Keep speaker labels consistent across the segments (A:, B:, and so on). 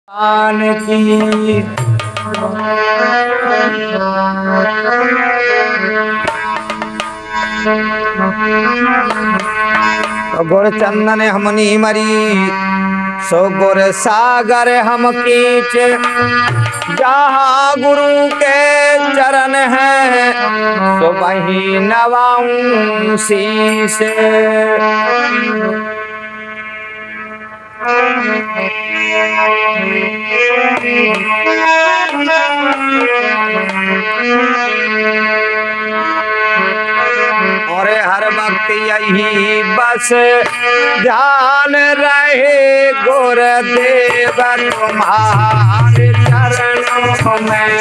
A: आन की गोर चंदन हमनी मरी सो गोर सागर हम कीच जहाँ गुरु के चरण है सो वहीं नवाऊं शीश। और हर वक्त यही बस ध्यान रहे गुरुदेव तुम्हारे चरणों में।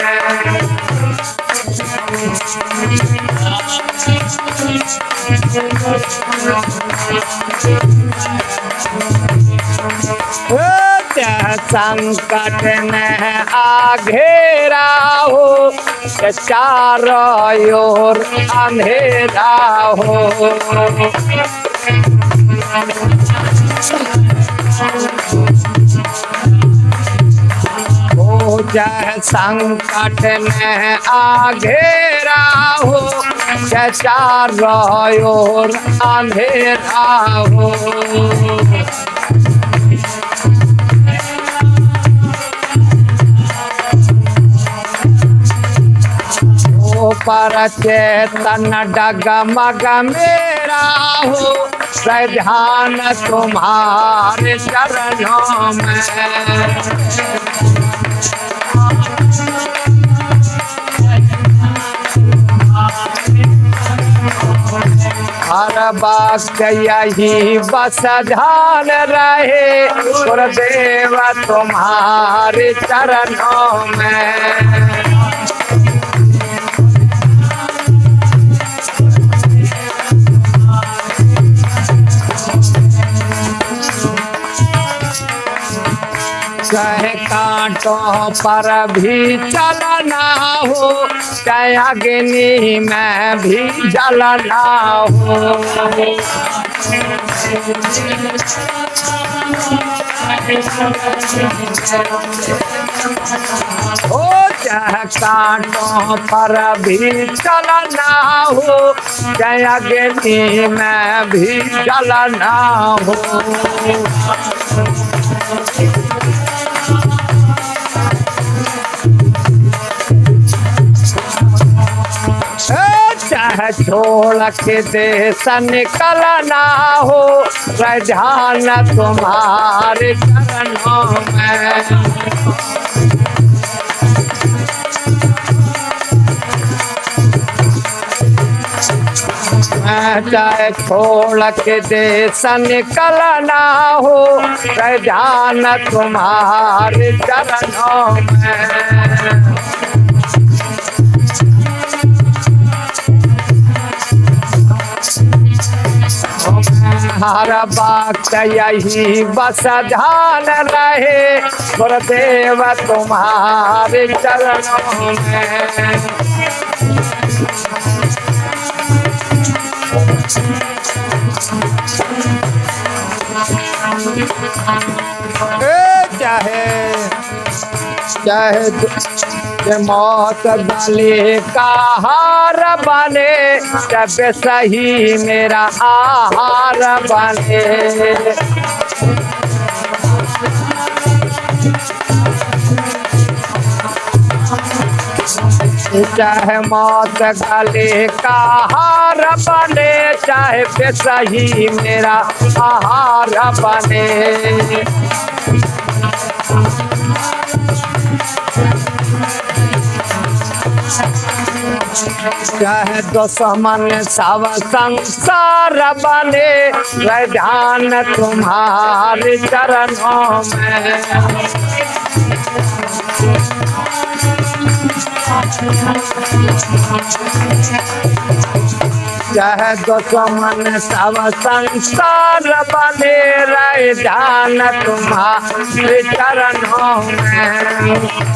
A: संकट में आघेरा हो चारों ओर अंधेरा हो, चाहे संकट में आघेरा हो चारों ओर अंधेरा हो। पर चेतन डगमग मेरा हो ध्यान तुम्हारे चरणों में। हर वक्त यही बस ध्यान रहे गुरुदेव तुम्हारे चरणों में। चाहे कांटों पर भी चलना हो चाहे अग्नि में भी जलना हो, चाहे कांटों पर भी चलना हो चाहे अग्नि में भी जलना हो। चाहे छोड़ के देश निकलना हो ध्यान तुम्हारे चरणों में। चाहे छोड़ के देश निकलना हो ध्यान तुम्हारे चरणों में। हर वक्त यही बस ध्यान रहे गुरुदेव तुम्हारे चरणों में। चाहे मौत गले का हार बने जब सही मेरा आहार बने। चाहे मौत गले का हार बने चाहे सही मेरा आहार बने। चाहे दुश्मन सब संसार बने ध्यान तुम्हारे चरणों में। चाहे दुश्मन सब संसार बने ध्यान तुम्हारे चरणों में।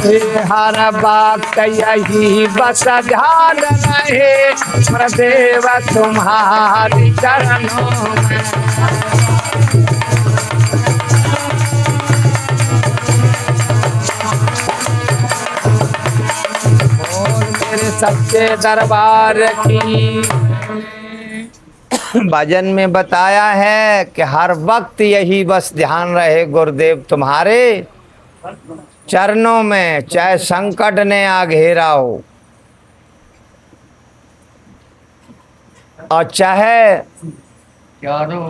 A: हर वक्त यही बस ध्यान रहे प्रदेव तुम्हारी चरणों में। बोल मेरे सच्चे दरबार की। भजन में बताया है कि हर वक्त यही बस ध्यान रहे गुरुदेव तुम्हारे चरणों में, चाहे संकट ने आ घेरा हो और चाहे चारों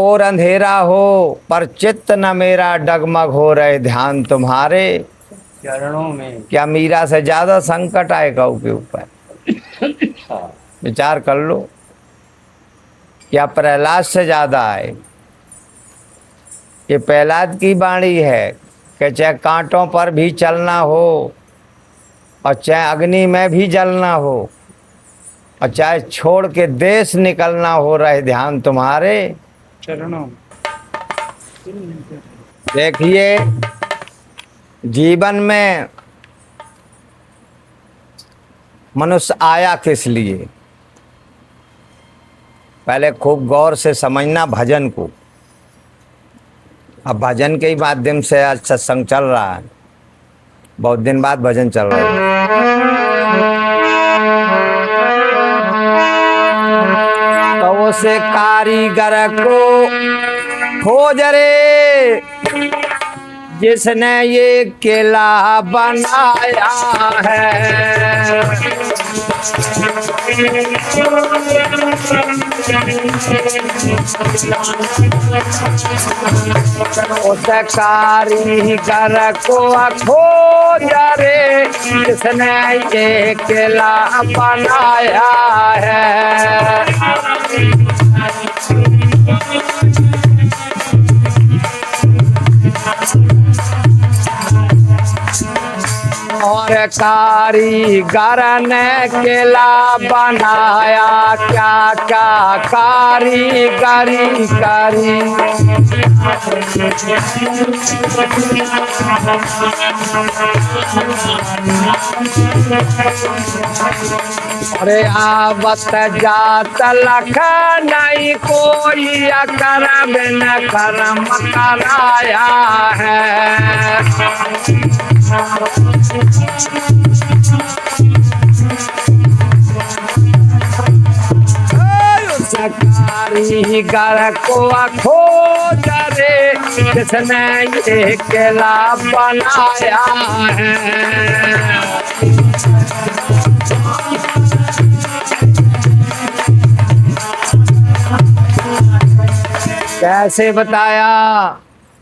A: ओर अंधेरा हो, पर चित्त न मेरा डगमग हो रहे ध्यान तुम्हारे
B: चरणों में।
A: क्या मीरा से ज्यादा संकट आएगा उसके ऊपर? विचार कर लो, क्या प्रहलाद से ज्यादा आए? ये प्रहलाद की वाणी है कि चाहे कांटों पर भी चलना हो और चाहे अग्नि में भी जलना हो और चाहे छोड़ के देश निकलना हो, रहे ध्यान तुम्हारे
B: चरणों।
A: देखिए जीवन में मनुष्य आया किस लिए, पहले खूब गौर से समझना भजन को। अब भजन के ही माध्यम से आज सत्संग चल रहा है, बहुत दिन बाद भजन चल रहा है। तो उसे कारीगर को खोज रे जिसने ये किला बनाया है। उस कारीगर को खोज रे जिसने ये किला बनाया है। और कारीगर ने किला बनाया, क्या क्या कारीगरी करी। अरे आवत जात लख नहीं कोई करम न करम कराया है। कारीगर को खोज रे जिसने ये किला बनाया है। कैसे बताया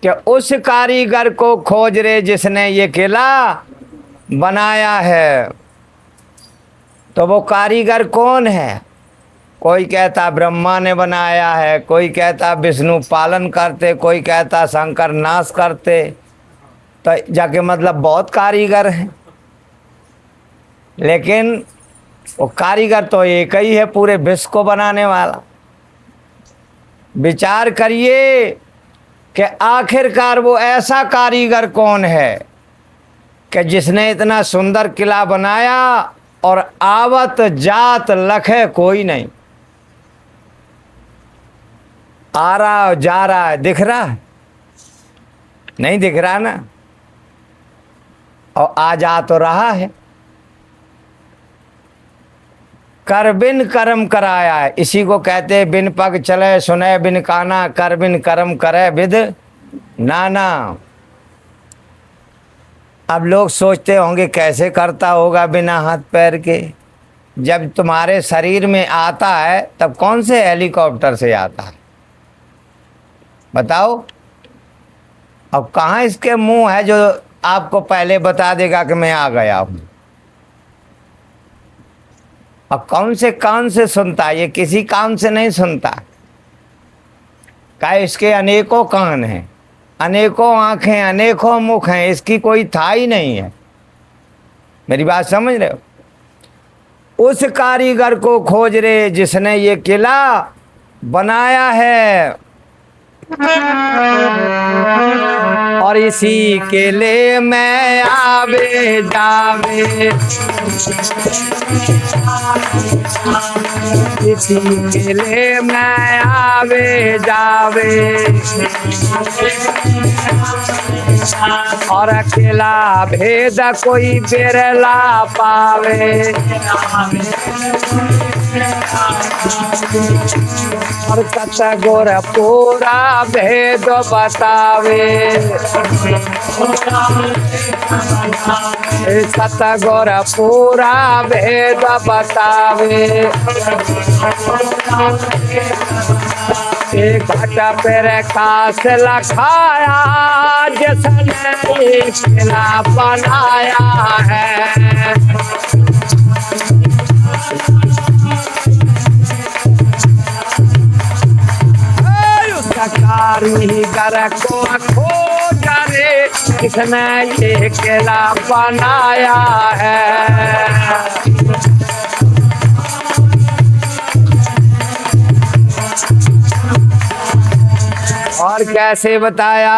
A: कि उस कारीगर को खोज रे जिसने ये किला बनाया है। तो वो कारीगर कौन है? कोई कहता ब्रह्मा ने बनाया है, कोई कहता विष्णु पालन करते, कोई कहता शंकर नाश करते। तो जाके मतलब बहुत कारीगर हैं, लेकिन वो कारीगर तो एक ही है पूरे विश्व को बनाने वाला। विचार करिए कि आखिरकार वो ऐसा कारीगर कौन है कि जिसने इतना सुंदर किला बनाया और आवत जात लखे कोई नहीं। आ रहा है जा रहा है, दिख रहा है? नहीं दिख रहा ना। और आ जा तो रहा है। कर बिन कर्म कराया है, इसी को कहते बिन पग चले सुने बिन काना, कर बिन कर्म करे विद नाना। अब लोग सोचते होंगे कैसे करता होगा बिना हाथ पैर के। जब तुम्हारे शरीर में आता है तब कौन से हेलीकॉप्टर से आता है बताओ? अब कहाँ इसके मुंह है जो आपको पहले बता देगा कि मैं आ गया हूं? अब कौन से कान से सुनता है? ये किसी कान से नहीं सुनता। क्या इसके अनेकों कान हैं, अनेकों आंखें, अनेकों मुख हैं, इसकी कोई था ही नहीं है। मेरी बात समझ रहे हो? उस कारीगर को खोज रे जिसने ये किला बनाया है। और इसी केले में आवे जावे, इसी केले में आवे जावे, और अकेला भेद कोई बिरला पावे, और सतगुर पूरा भेद बतावे, सतगुर पूरा भेद बतावे। एक घट पर खास लखाया जिसने ये किला बनाया है, कारीगर को खोज रे किसने ये किला बनाया है। और कैसे बताया,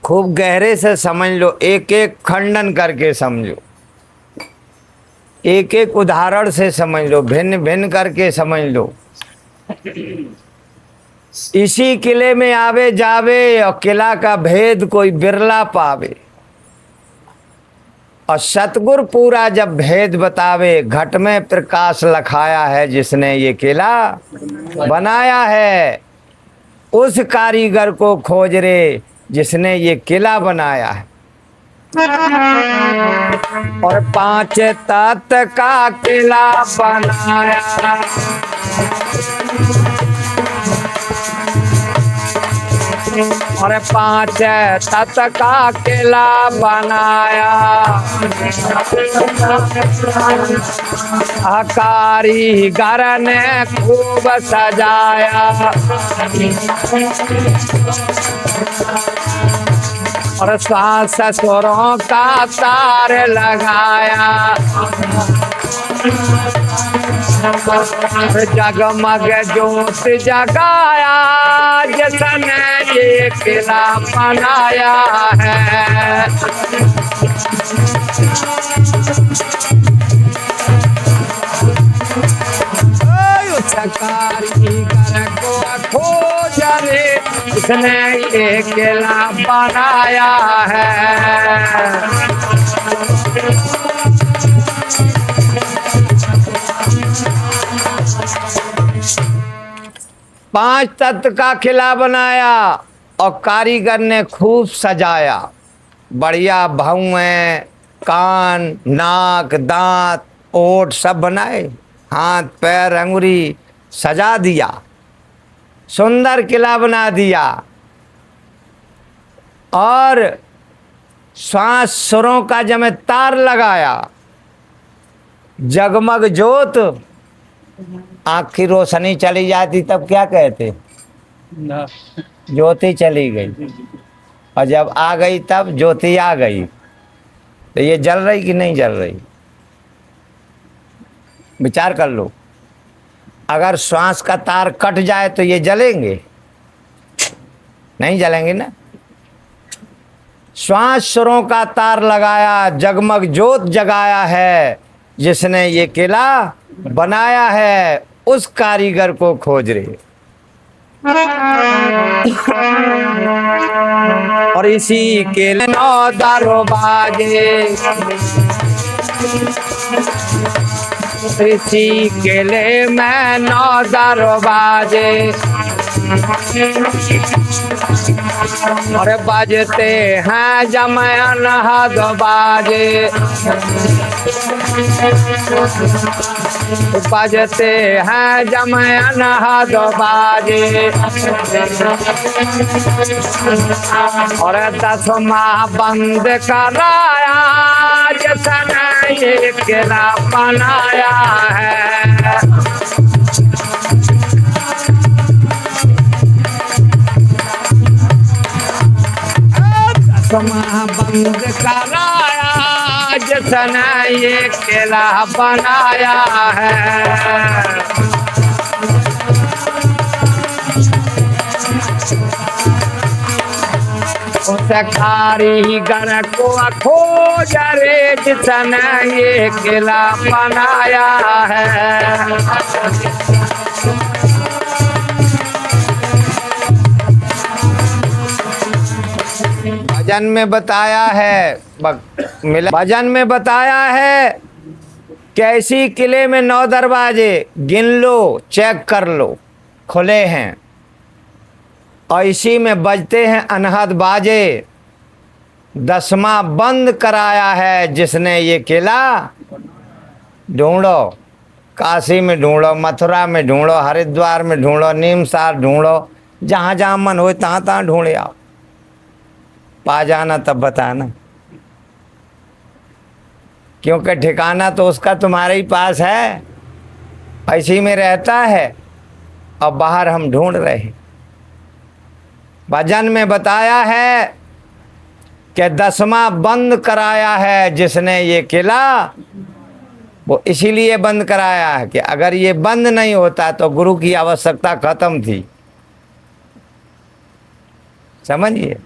A: खूब गहरे से समझ लो, एक एक खंडन करके समझो, एक एक उदाहरण से समझ लो, भिन्न भिन्न करके समझ लो। इसी किले में आवे जावे और किला का भेद कोई बिरला पावे, और सतगुर पूरा जब भेद बतावे, घट में प्रकाश लखाया है जिसने ये किला बनाया है, उस कारीगर को खोज रे जिसने ये किला बनाया है। और 5 तत्व का किला बनाया, और 5 तत्व का किला बनाया, कारीगर ने खूब सजाया, और सास ससुरों का तार लगाया, जगमग ज्योत जगाया जिसने ये किला बनाया है। कारीगर को खोज रे जिसने ये किला बनाया है। 5 तत्व का किला बनाया और कारीगर ने खूब सजाया, बढ़िया भौएं, कान, नाक, दांत, ओठ सब बनाए, हाथ पैर अंगुरी सजा दिया, सुंदर किला बना दिया। और श्वास सुरों का जब तार लगाया, जगमग ज्योत, आँख की रोशनी चली जाती तब क्या कहते, ज्योति चली गई, और जब आ गई तब ज्योति आ गई। तो ये जल रही कि नहीं जल रही, विचार कर लो। अगर श्वास का तार कट जाए तो ये जलेंगे, नहीं जलेंगे ना। श्वास सुरों का तार लगाया, जगमग ज्योत जगाया है जिसने ये किला बनाया है, उस कारीगर को खोज रहे। और इसी के 9 दरवाजे, इसी केले में 9 दरवाजे, और बजते हैं जमयन हद बाजे, बजते हैं जमयन हद बाजे। और 10वां बंद कराया जिसने ये किला बनाया है। बंद कराया जिसने ये किला बनाया है। उस कारीगर को खोज रे जिसने ये किला बनाया है। भजन में बताया है, भजन में बताया है कैसी किले में 9 दरवाजे गिन लो, चेक कर लो, खुले हैं। और इसी में बजते हैं अनहद बाजे। 10वां बंद कराया है जिसने ये किला। ढूंढो, काशी में ढूंढो, मथुरा में ढूंढो, हरिद्वार में ढूंढो, नीमसार ढूंढो, जहाँ जहाँ मन हो तहाँ तहाँ ढूंढे आओ। पा जाना तब बताना, क्योंकि ठिकाना तो उसका तुम्हारे ही पास है, इसी में रहता है और बाहर हम ढूंढ रहे हैं। भजन में बताया है कि 10वां बंद कराया है जिसने ये किला। वो इसीलिए बंद कराया है कि अगर ये बंद नहीं होता तो गुरु की आवश्यकता खत्म थी। समझिए,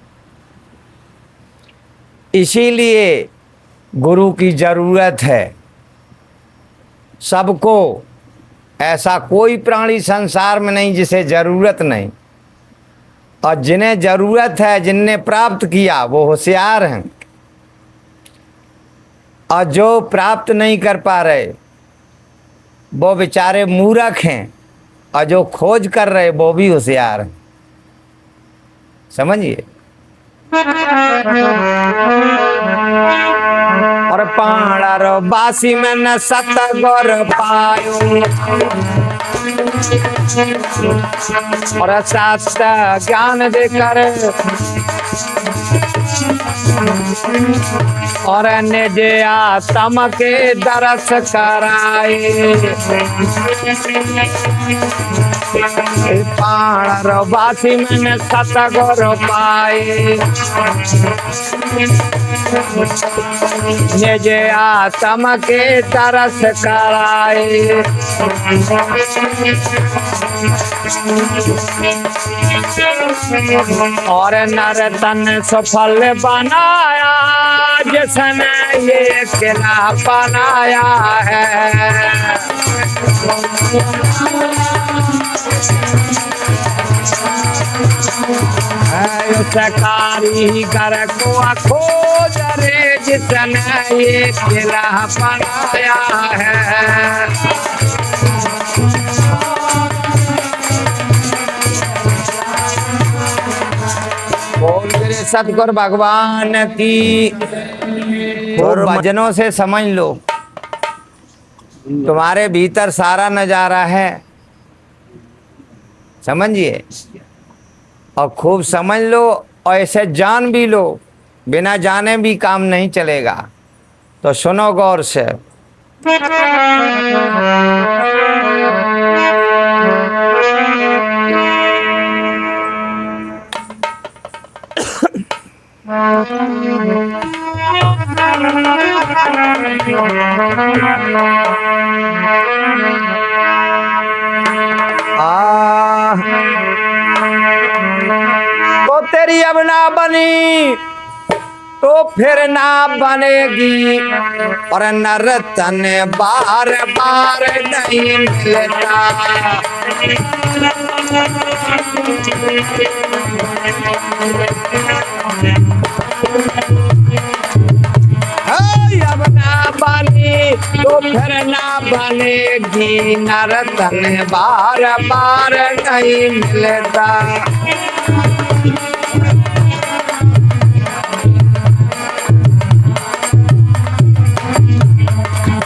A: इसीलिए गुरु की जरूरत है सबको। ऐसा कोई प्राणी संसार में नहीं जिसे जरूरत नहीं, और जिन्हें जरूरत है, जिनने प्राप्त किया वो होशियार हैं, और जो प्राप्त नहीं कर पा रहे वो बेचारे मूर्ख हैं, और जो खोज कर रहे वो भी होशियार हैं। समझिए। और पाणर बासी में न सतगुर पायो, और शास्त्र ज्ञान देकर और निज आत्म के दरस कराए। पाणर बासी में न सतगुर पाए, निज आत्म के तरस कराए। और नर तन सफल बनाया जिसने ये किला बनाया है। उस कारीगर को खोज रे जिसने ये किला बनाया है। बोल मेरे सतगुरु भगवान की। और भजनों से समझ लो, तुम्हारे भीतर सारा नजारा है। समझिए, और खूब समझ लो, और ऐसे जान भी लो। बिना जाने भी काम नहीं चलेगा, तो सुनो गौर से। तो तेरी अब ना बनी तो फिर ना बनेगी, और नर्तन बार बार नहीं मिलता। अब ना बनी तो फिर ना बनेगी, नर्तन बार बार नहीं मिलता।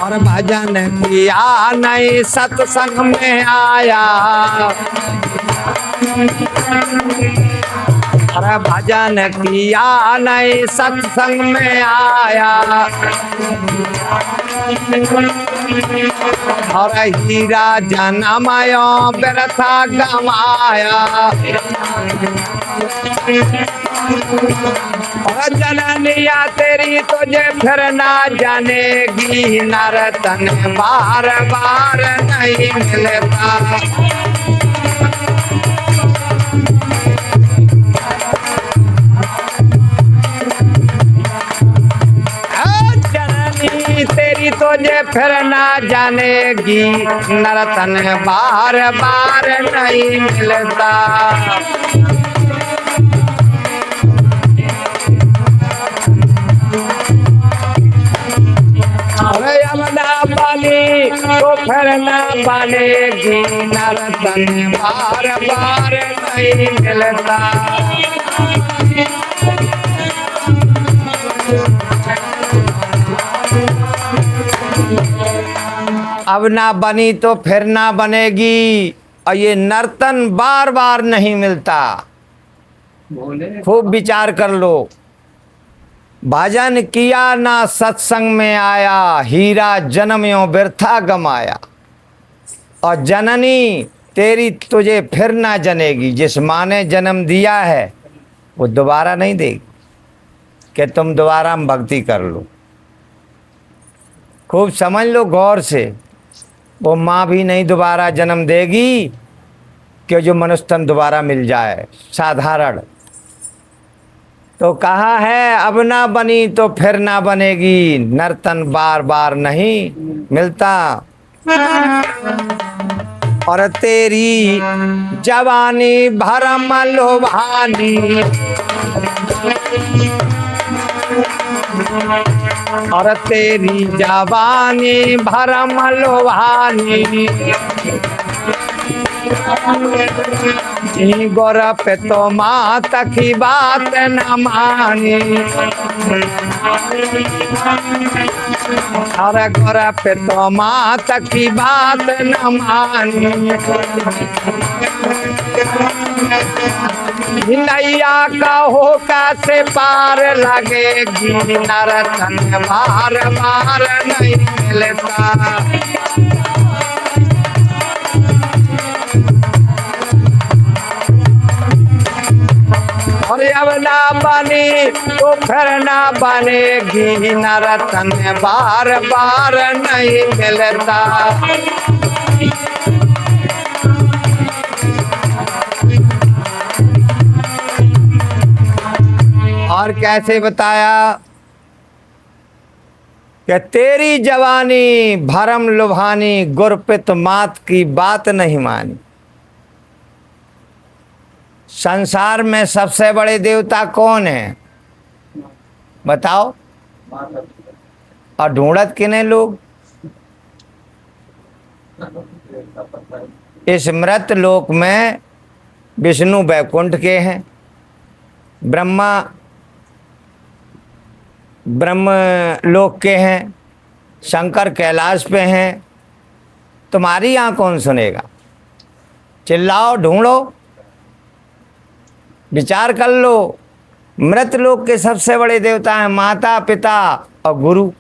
A: और भजन किया नहीं सत्संग में आया, अरे भजन किया नहीं सत्संग में आया। और हीरा जनमयो व्यर्था गमाया, और जननिया तेरी तुझे फिर ना जानेगी, नर्तन बार बार नहीं मिलता। तुझे फिर ना जानेगी, नर्तन बार बार नहीं मिलता। अरे अब ना बनी तो फिर ना बनेगी, नर्तन बार बार नहीं मिलता। अब ना बनी तो फिर ना बनेगी, और ये नर्तन बार बार नहीं मिलता।
B: बोले
A: खूब विचार कर लो। भजन किया ना सत्संग में आया, हीरा जन्म यों व्यर्था गमाया। और जननी तेरी तुझे फिर ना जनेगी, जिस माँ ने जन्म दिया है वो दोबारा नहीं देगी कि तुम दोबारा भक्ति कर लो। खूब समझ लो गौर से, वो माँ भी नहीं दोबारा जन्म देगी कि जो मनुष्य तन दोबारा मिल जाए साधारण। तो कहा है अब ना बनी तो फिर ना बनेगी, नर्तन बार बार नहीं मिलता। और तेरी जवानी भरम लोभानी, और तेरी जवानी भरम लोभानी, गोर पे तो मात की बात न मानी। अरे गोर पे तो मात की बात न मानी। नैया कहो कैसे पार लगेगी, नर्तन बार बार नहीं मिलता। और अब ना बनी तो फिर ना बनेगी, नर्तन बार बार नहीं मिलता। और कैसे बताया कि तेरी जवानी भरम लुभानी, गुरपित मात की बात नहीं मानी। संसार में सबसे बड़े देवता कौन है बताओ? और ढूंढत किने लोग? इस मृत लोक में विष्णु वैकुंठ के हैं, ब्रह्मा ब्रह्म लोक के हैं, शंकर कैलाश पे हैं। तुम्हारी यहाँ कौन सुनेगा? चिल्लाओ, ढूंढो, विचार कर लो। मृत लोक के सबसे बड़े देवता हैं माता पिता और गुरु।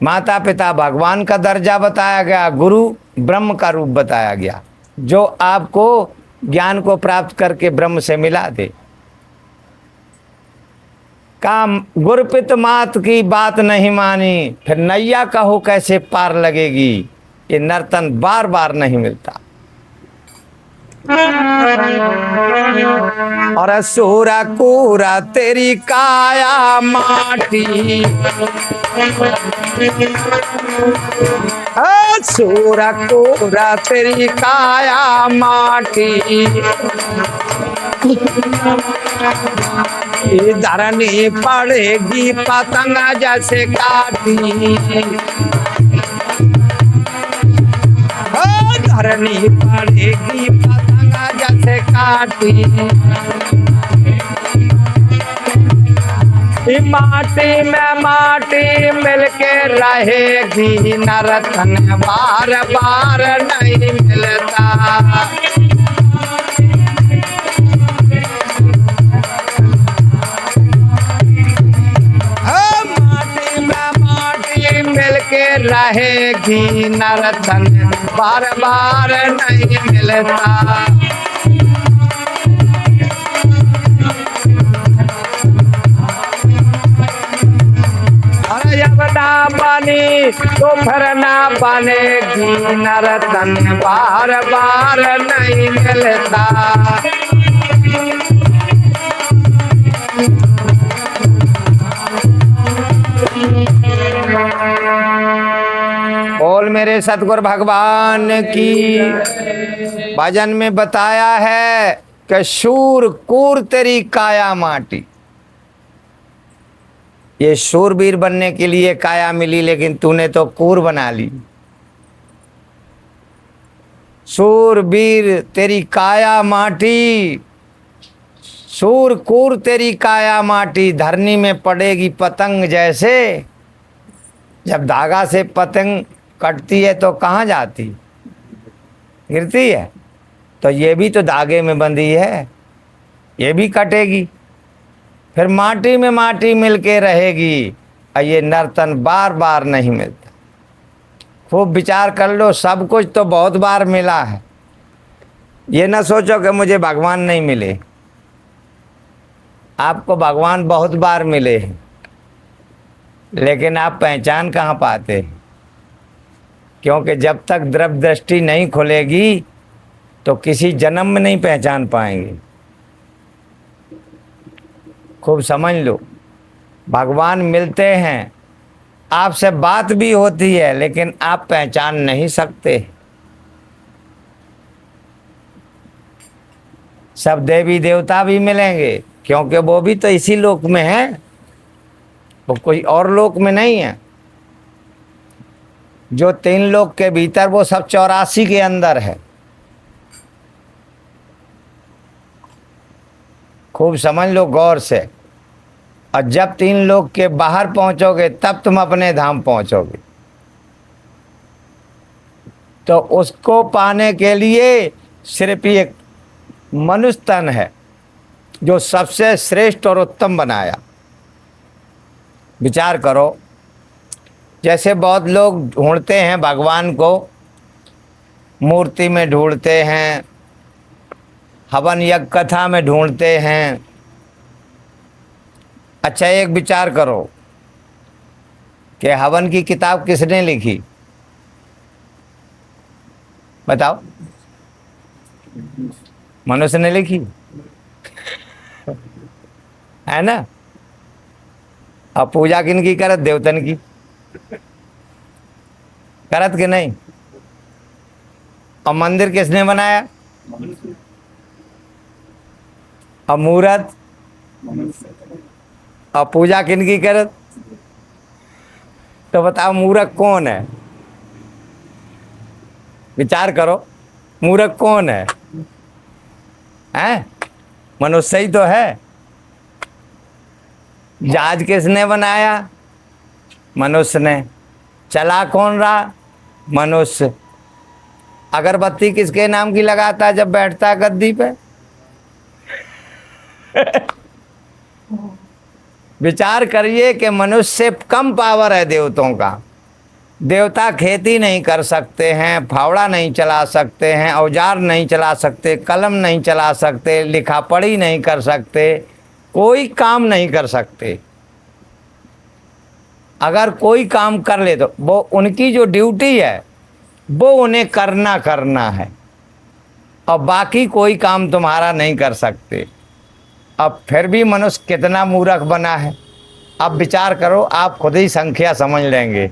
A: माता पिता भगवान का दर्जा बताया गया, गुरु ब्रह्म का रूप बताया गया, जो आपको ज्ञान को प्राप्त करके ब्रह्म से मिला दे। काम गुरपित मात की बात नहीं मानी, फिर नैया कहो कैसे पार लगेगी, ये नर्तन बार बार नहीं मिलता। और सूरा कूरा तेरी काया माटी, सूरा कूरा तेरी काया माटी, धरनी पड़ेगी पतंगा जैसे काटी, धरनी पड़ेगी पतंगा जैसे काटी। माटी में माटी मिलके रहेगी, नर्तन बार बार नहीं मिलता। मिलके रहेगी, नर्तन बार बार नहीं मिलता। अरे जब ना बनी तो फिर ना बनेगी, नर्तन बार बार नहीं मिलता। बोल मेरे सतगुरु भगवान की। भजन में बताया है कि शूर कूर तेरी काया माटी। ये शूरवीर बनने के लिए काया मिली, लेकिन तूने तो कूर बना ली। शूरवीर तेरी काया माटी, शूर कूर तेरी काया माटी। धरनी में पड़ेगी पतंग जैसे। जब धागा से पतंग कटती है तो कहाँ जाती? गिरती है। तो ये भी तो धागे में बंधी है, ये भी कटेगी, फिर माटी में माटी मिलके रहेगी। और ये नर्तन बार बार नहीं मिलता। खूब विचार कर लो, सब कुछ तो बहुत बार मिला है। ये ना सोचो कि मुझे भगवान नहीं मिले। आपको भगवान बहुत बार मिले हैं, लेकिन आप पहचान कहाँ पाते हैं? क्योंकि जब तक द्रव्य दृष्टि नहीं खुलेगी तो किसी जन्म में नहीं पहचान पाएंगे। खूब समझ लो, भगवान मिलते हैं, आपसे बात भी होती है, लेकिन आप पहचान नहीं सकते। सब देवी देवता भी मिलेंगे, क्योंकि वो भी तो इसी लोक में है, वो कोई और लोक में नहीं है। जो 3 लोक के भीतर, वो सब 84 के अंदर है। खूब समझ लो गौर से। और जब 3 लोक के बाहर पहुंचोगे तब तुम अपने धाम पहुंचोगे। तो उसको पाने के लिए सिर्फ एक मनुष्य तन है जो सबसे श्रेष्ठ और उत्तम बनाया। विचार करो, जैसे बहुत लोग ढूंढते हैं भगवान को, मूर्ति में ढूंढते हैं, हवन यज्ञ कथा में ढूंढते हैं। अच्छा, एक विचार करो कि हवन की किताब किसने लिखी? बताओ। मनुष्य ने लिखी है ना? अब पूजा किन की करत? देवतन की करत के नहीं? और मंदिर किसने बनाया? और मूर्त? और पूजा किन की करत? तो बताओ मूर्ख कौन है? विचार करो, मूर्ख कौन है? हैं? मनुष्य ही तो है। जहाज किसने बनाया? मनुष्य ने। चला कौन रहा? मनुष्य। अगरबत्ती किसके नाम की लगाता है जब बैठता है गद्दी पे? विचार करिए कि मनुष्य से कम पावर है देवताओं का। देवता खेती नहीं कर सकते हैं, फावड़ा नहीं चला सकते हैं, औजार नहीं चला सकते, कलम नहीं चला सकते, लिखा पढ़ी नहीं कर सकते, कोई काम नहीं कर सकते। अगर कोई काम कर ले तो वो उनकी जो ड्यूटी है वो उन्हें करना है, और बाकी कोई काम तुम्हारा नहीं कर सकते। अब फिर भी मनुष्य कितना मूर्ख बना है। अब विचार करो, आप खुद ही संख्या समझ लेंगे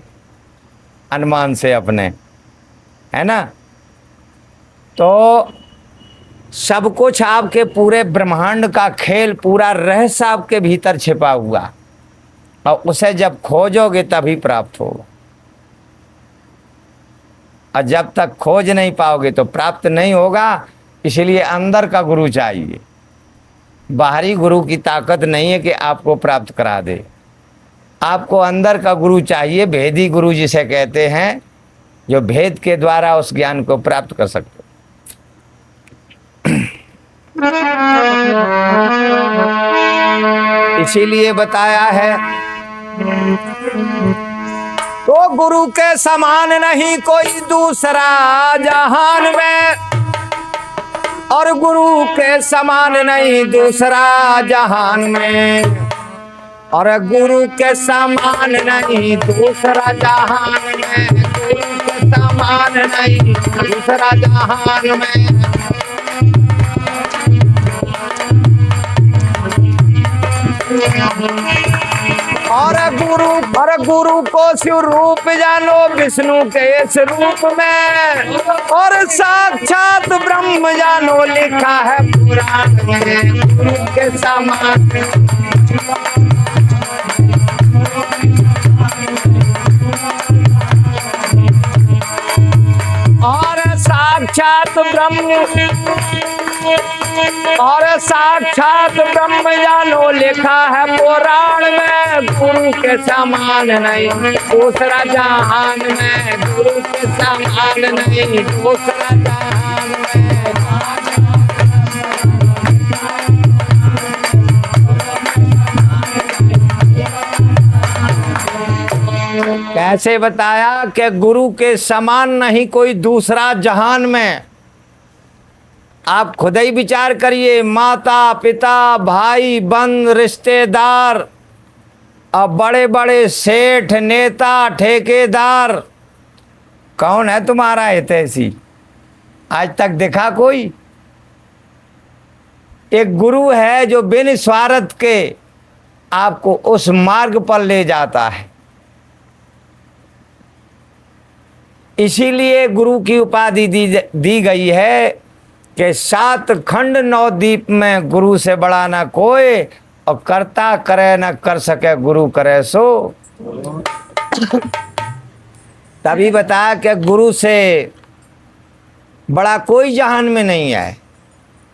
A: अनुमान से अपने, है ना? तो सब कुछ आपके पूरे ब्रह्मांड का खेल, पूरा रहस्य आपके भीतर छिपा हुआ, और उसे जब खोजोगे तभी प्राप्त होगा। और जब तक खोज नहीं पाओगे तो प्राप्त नहीं होगा। इसलिए अंदर का गुरु चाहिए। बाहरी गुरु की ताकत नहीं है कि आपको प्राप्त करा दे। आपको अंदर का गुरु चाहिए, भेदी गुरु जिसे कहते हैं, जो भेद के द्वारा उस ज्ञान को प्राप्त कर सकते। इसीलिए बताया है, तो गुरु के समान नहीं कोई दूसरा जहान में, और गुरु के समान नहीं दूसरा जहान में, और गुरु के समान नहीं दूसरा जहान में, गुरु के समान नहीं दूसरा जहान में। और गुरु को शिव रूप जानो विष्णु के इस रूप में, और साक्षात ब्रह्म जानो लिखा है पुराण में गुरु के समान। और साक्षात ब्रह्म जानो लिखा है पुराण में गुरु के समान नहीं दूसरा जहान में, गुरु के समान नहीं दूसरा जहान में। कैसे बताया कि गुरु के समान नहीं कोई दूसरा जहान में। आप खुद ही विचार करिए, माता पिता भाई बंधु रिश्तेदार और बड़े बड़े सेठ नेता ठेकेदार, कौन है तुम्हारा हितैषी? आज तक देखा कोई? एक गुरु है जो बिन स्वार्थ के आपको उस मार्ग पर ले जाता है। इसीलिए गुरु की उपाधि दी गई है कि 7 खंड 9 द्वीप में गुरु से बड़ा ना कोई, और करता करे न कर सके गुरु करे सो। तभी बताया कि गुरु से बड़ा कोई जहान में नहीं है।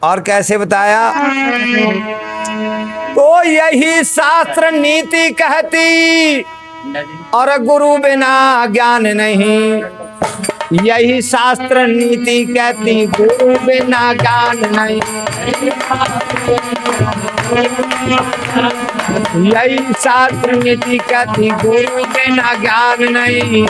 A: और कैसे बताया? तो यही शास्त्र नीति कहती, और गुरु बिना ज्ञान नहीं। यही शास्त्र नीति कहती, गुरु बिना ज्ञान नहीं। यही शास्त्र नीति कहती, गुरु बिना ज्ञान नहीं।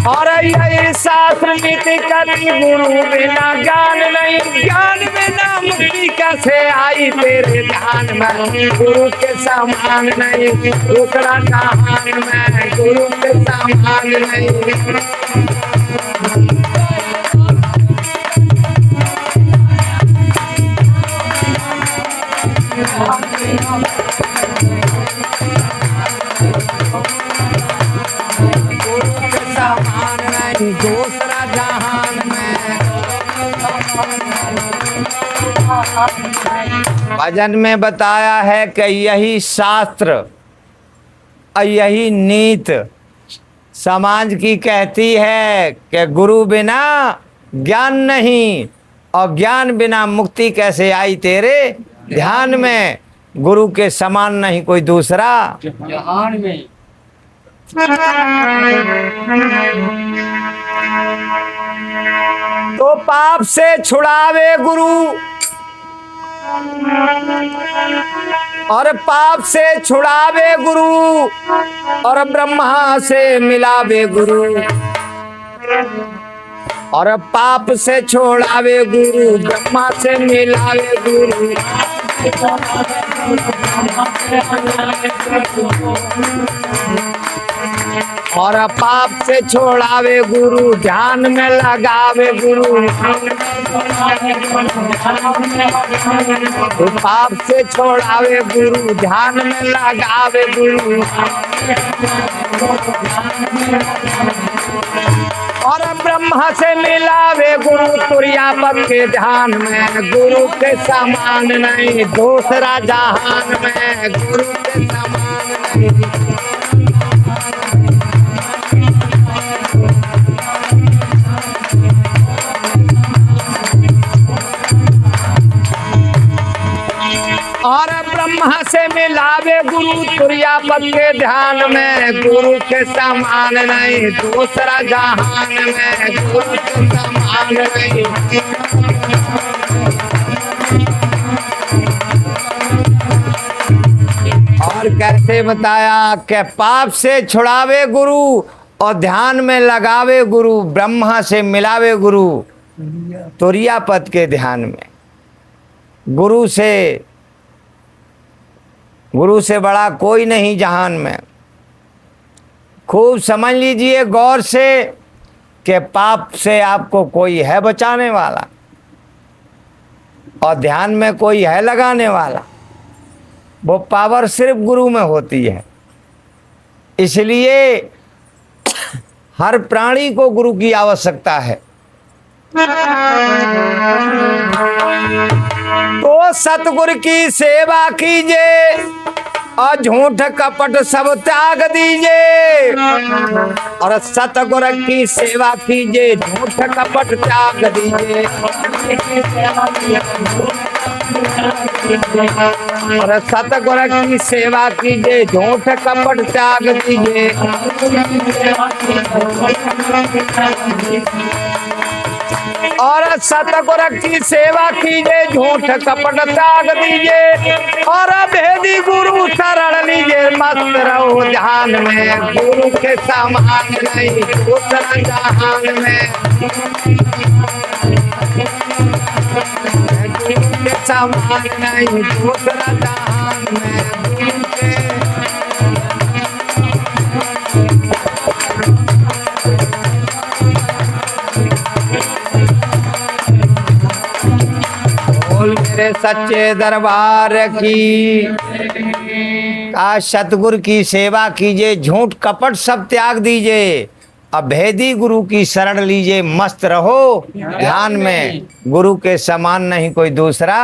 A: और यही शास्त्र नीति कहती, गुरु बिना ज्ञान नहीं। ज्ञान बिना मुक्ति कैसे आई तेरे ध्यान में, गुरु के समान नहीं दूसरा जहान में, गुरु के समान नहीं। दूसरा जहान में। भजन में बताया है कि यही शास्त्र और यही नीत समाज की कहती है कि गुरु बिना ज्ञान नहीं, और ज्ञान बिना मुक्ति कैसे आई तेरे ध्यान में। गुरु के समान नहीं कोई दूसरा
B: जहान में।
A: तो पाप से छुड़ावे गुरु, और पाप से छुड़ावे गुरु, और ब्रह्मा से मिलावे गुरु। और पाप से छुड़ावे गुरु, ब्रह्मा से मिलावे गुरु। और पाप से छोड़ावे गुरु, ध्यान में लगावे गुरु। पाप से छोड़ावे गुरु, ध्यान में लगावे गुरु। और ब्रह्मा से मिलावे गुरु, तुर्यापद के ध्यान में, गुरु के समान नहीं दूसरा जहान में, गुरु के समान नहीं। और ब्रह्मा से मिलावे गुरु, तुर्यापद के ध्यान में, गुरु के समान नहीं दूसरा जहान में, गुरु के समान नहीं। और कैसे बताया कि पाप से छुड़ावे गुरु, और ध्यान में लगावे गुरु, ब्रह्मा से मिलावे गुरु, तुर्यापद के ध्यान में। गुरु से बड़ा कोई नहीं जहान में। खूब समझ लीजिए गौर से कि पाप से आपको कोई है बचाने वाला। और ध्यान में कोई है लगाने वाला, वो पावर सिर्फ गुरु में होती है। इसलिए हर प्राणी को गुरु की आवश्यकता है। तो सतगुरु की सेवा कीजिए और झूठ कपट सब त्याग दीजिए, और सतगुरु की सेवा कीजिए, झूठ कपट त्याग दीजिए, और सतगुरु की सेवा कीजिए, झूठ कपट त्याग दीजिए। और सतगुरु की सेवा कीजिए, झूठ कपट त्याग दीजिए, और भेदी गुरु शरण लीजिए, मस्त रहो ध्यान में, गुरु के समान नहीं दूसरा जहान में, गुरु के समान नहीं दूसरा जहान में, गुरु के मेरे सच्चे दरबार की। का सतगुरु की सेवा कीजिए, झूठ कपट सब त्याग दीजिए, अभेदी गुरु की शरण लीजिए, मस्त रहो ध्यान में, गुरु के समान नहीं कोई दूसरा।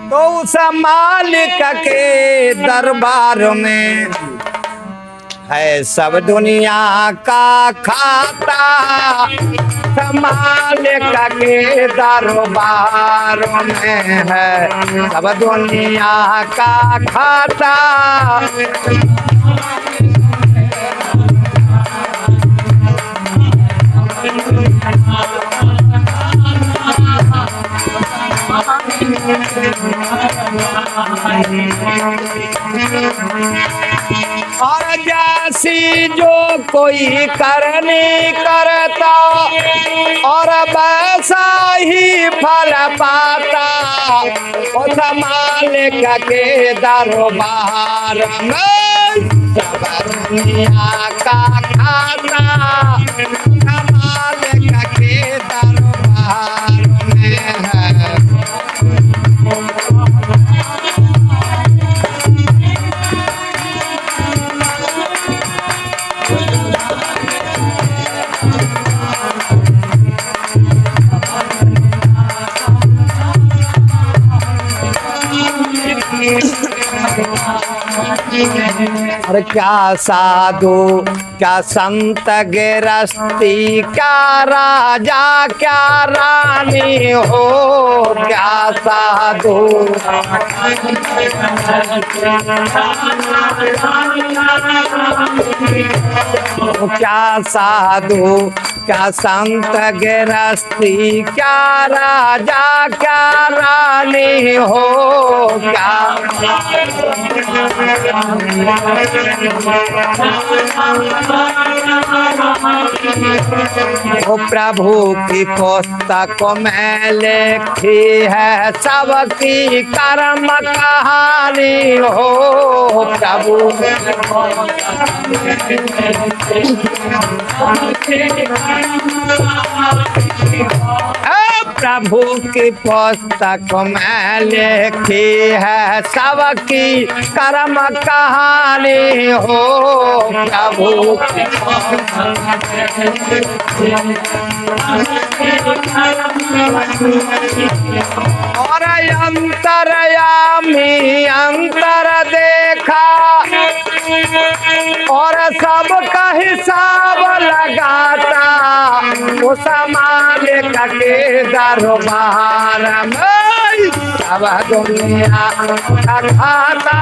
A: तो उस मालिक के दरबार में है सब दुनिया का खाता, मालिक के दरबार में है सब दुनिया का खाता। और जैसी जो कोई करनी करता, और वैसा ही फल पाता, उस मालिक के दरबार में सब दुनिया का खाता, मालिक के दरबार में है। और क्या साधु क्या संत गिरस्ती, क्या राजा क्या रानी हो, क्या साधु क्या साधु क्या संत गिरस्ती, क्या राजा क्या रानी हो, क्या ओ प्रभु की पुस्तक में लिखी है सबकी कर्म कहानी हो, प्रभु प्रभु की पुस्तक में लिखी है सबकी कर्म कहानी हो, प्रभु और अंतरयामी अंतर देखा, और सबका हिसाब लगाता, उस मालिक के दरबार में सब दुनिया का खाता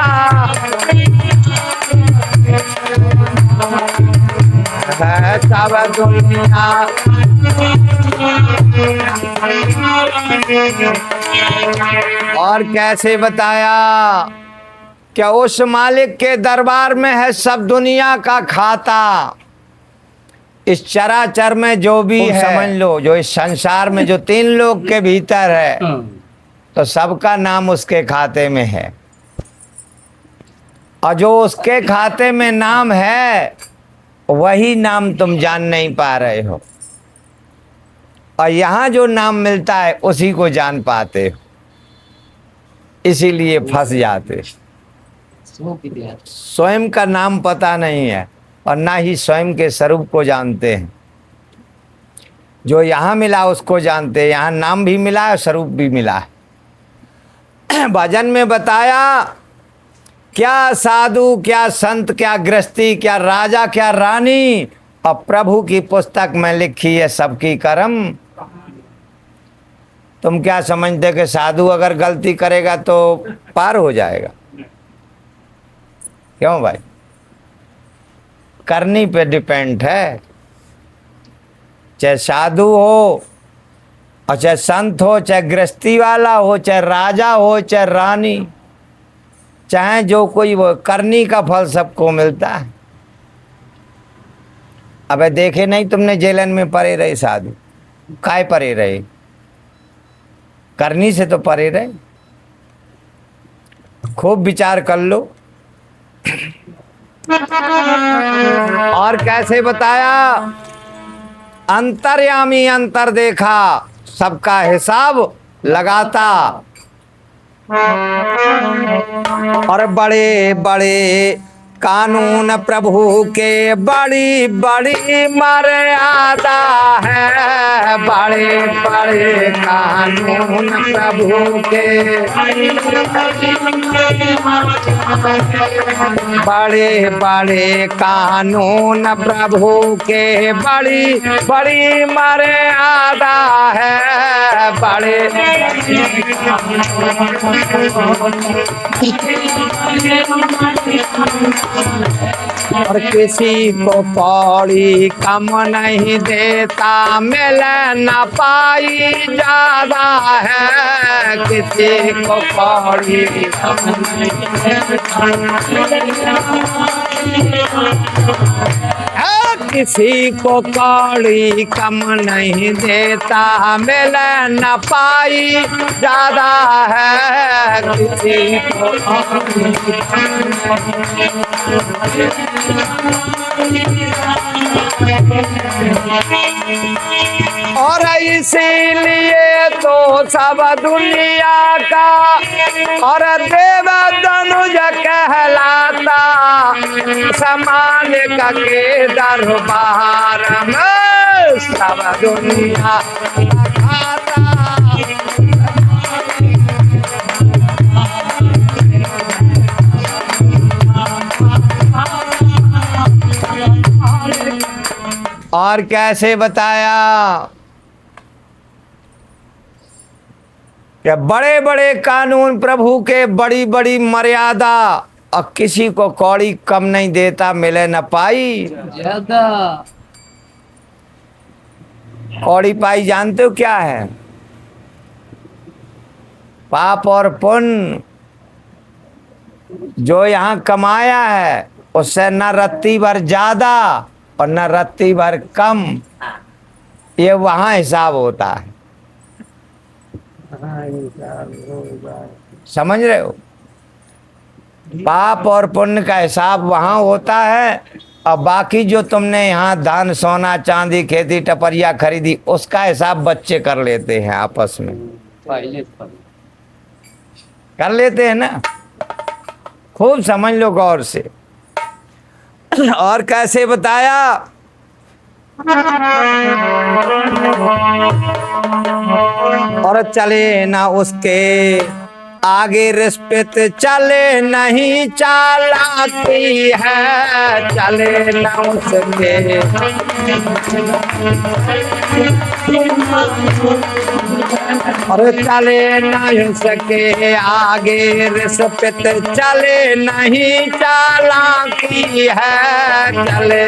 A: है, सब दुनिया। और कैसे बताया क्या उस मालिक के दरबार में है सब दुनिया का खाता। इस चराचर में जो भी है, समझ लो, जो इस संसार में जो 3 लोग के भीतर है, तो सबका नाम उसके खाते में है, और जो उसके खाते में नाम है वही नाम तुम जान नहीं पा रहे हो, और यहाँ जो नाम मिलता है उसी को जान पाते हो, इसीलिए फंस जाते। स्वयं का नाम पता नहीं है और ना ही स्वयं के स्वरूप को जानते हैं। जो यहाँ मिला उसको जानते हैं, यहाँ नाम भी मिला है, स्वरूप भी मिला है। भजन में बताया क्या साधु, क्या संत, क्या गृहस्थी, क्या राजा, क्या रानी, और प्रभु की पुस्तक में लिखी है सबकी कर्म। तुम क्या समझते कि साधु अगर गलती करेगा तो पार हो जाएगा? क्यों भाई? करनी पे डिपेंड है। चाहे साधु हो और चाहे संत हो, चाहे गृहस्थी वाला हो, चाहे राजा हो, चाहे रानी, चाहे जो कोई वो, करनी का फल सबको मिलता है। अबे देखे नहीं तुमने जेलन में पड़े रहे साधु, काय पड़े रहे? करनी से तो परे रहे। खूब विचार कर लो। और कैसे बताया? अंतर्यामी अंतर देखा, सबका हिसाब लगाता, और बड़े बड़े कानून प्रभु के बड़ी बड़ी मर्यादा है। बड़े बड़े कानून प्रभु के, बड़े बड़े कानून प्रभु के बड़ी बड़ी मर्यादा है। बड़े और किसी को कौड़ी कम नहीं देता, मिल न पाई ज्यादा है। किसी को कौड़ी कम नहीं देता, किसी को कौड़ी कम नहीं देता, मिल न पाई ज्यादा है। किसी को और इसीलिए तो सब दुनिया का और देव धनुज कहलाता, समान का के दरबार में सब दुनिया खाता। और कैसे बताया कि बड़े बड़े कानून प्रभु के, बड़ी बड़ी मर्यादा, और किसी को कौड़ी कम नहीं देता, मिले न पाई ज्यादा। कौड़ी पाई जानते हो क्या है? पाप और पुण्य जो यहाँ कमाया है उससे न रत्ती भर ज्यादा और न रत्ती भर कम, ये वहां हिसाब होता है। समझ रहे हो? पाप और पुण्य का हिसाब वहां होता है, और बाकी जो तुमने यहाँ दान, सोना, चांदी, खेती, टपरिया खरीदी, उसका हिसाब बच्चे कर लेते हैं आपस में। कर लेते हैं ना? खूब समझ लो गौर से। और कैसे बताया? और चले ना उसके आगे रिश्वत, चले नहीं चालाकी है। चले ना उसके और चले नहीं सके आगे रिश्वत, चले नहीं चालाकी है। चले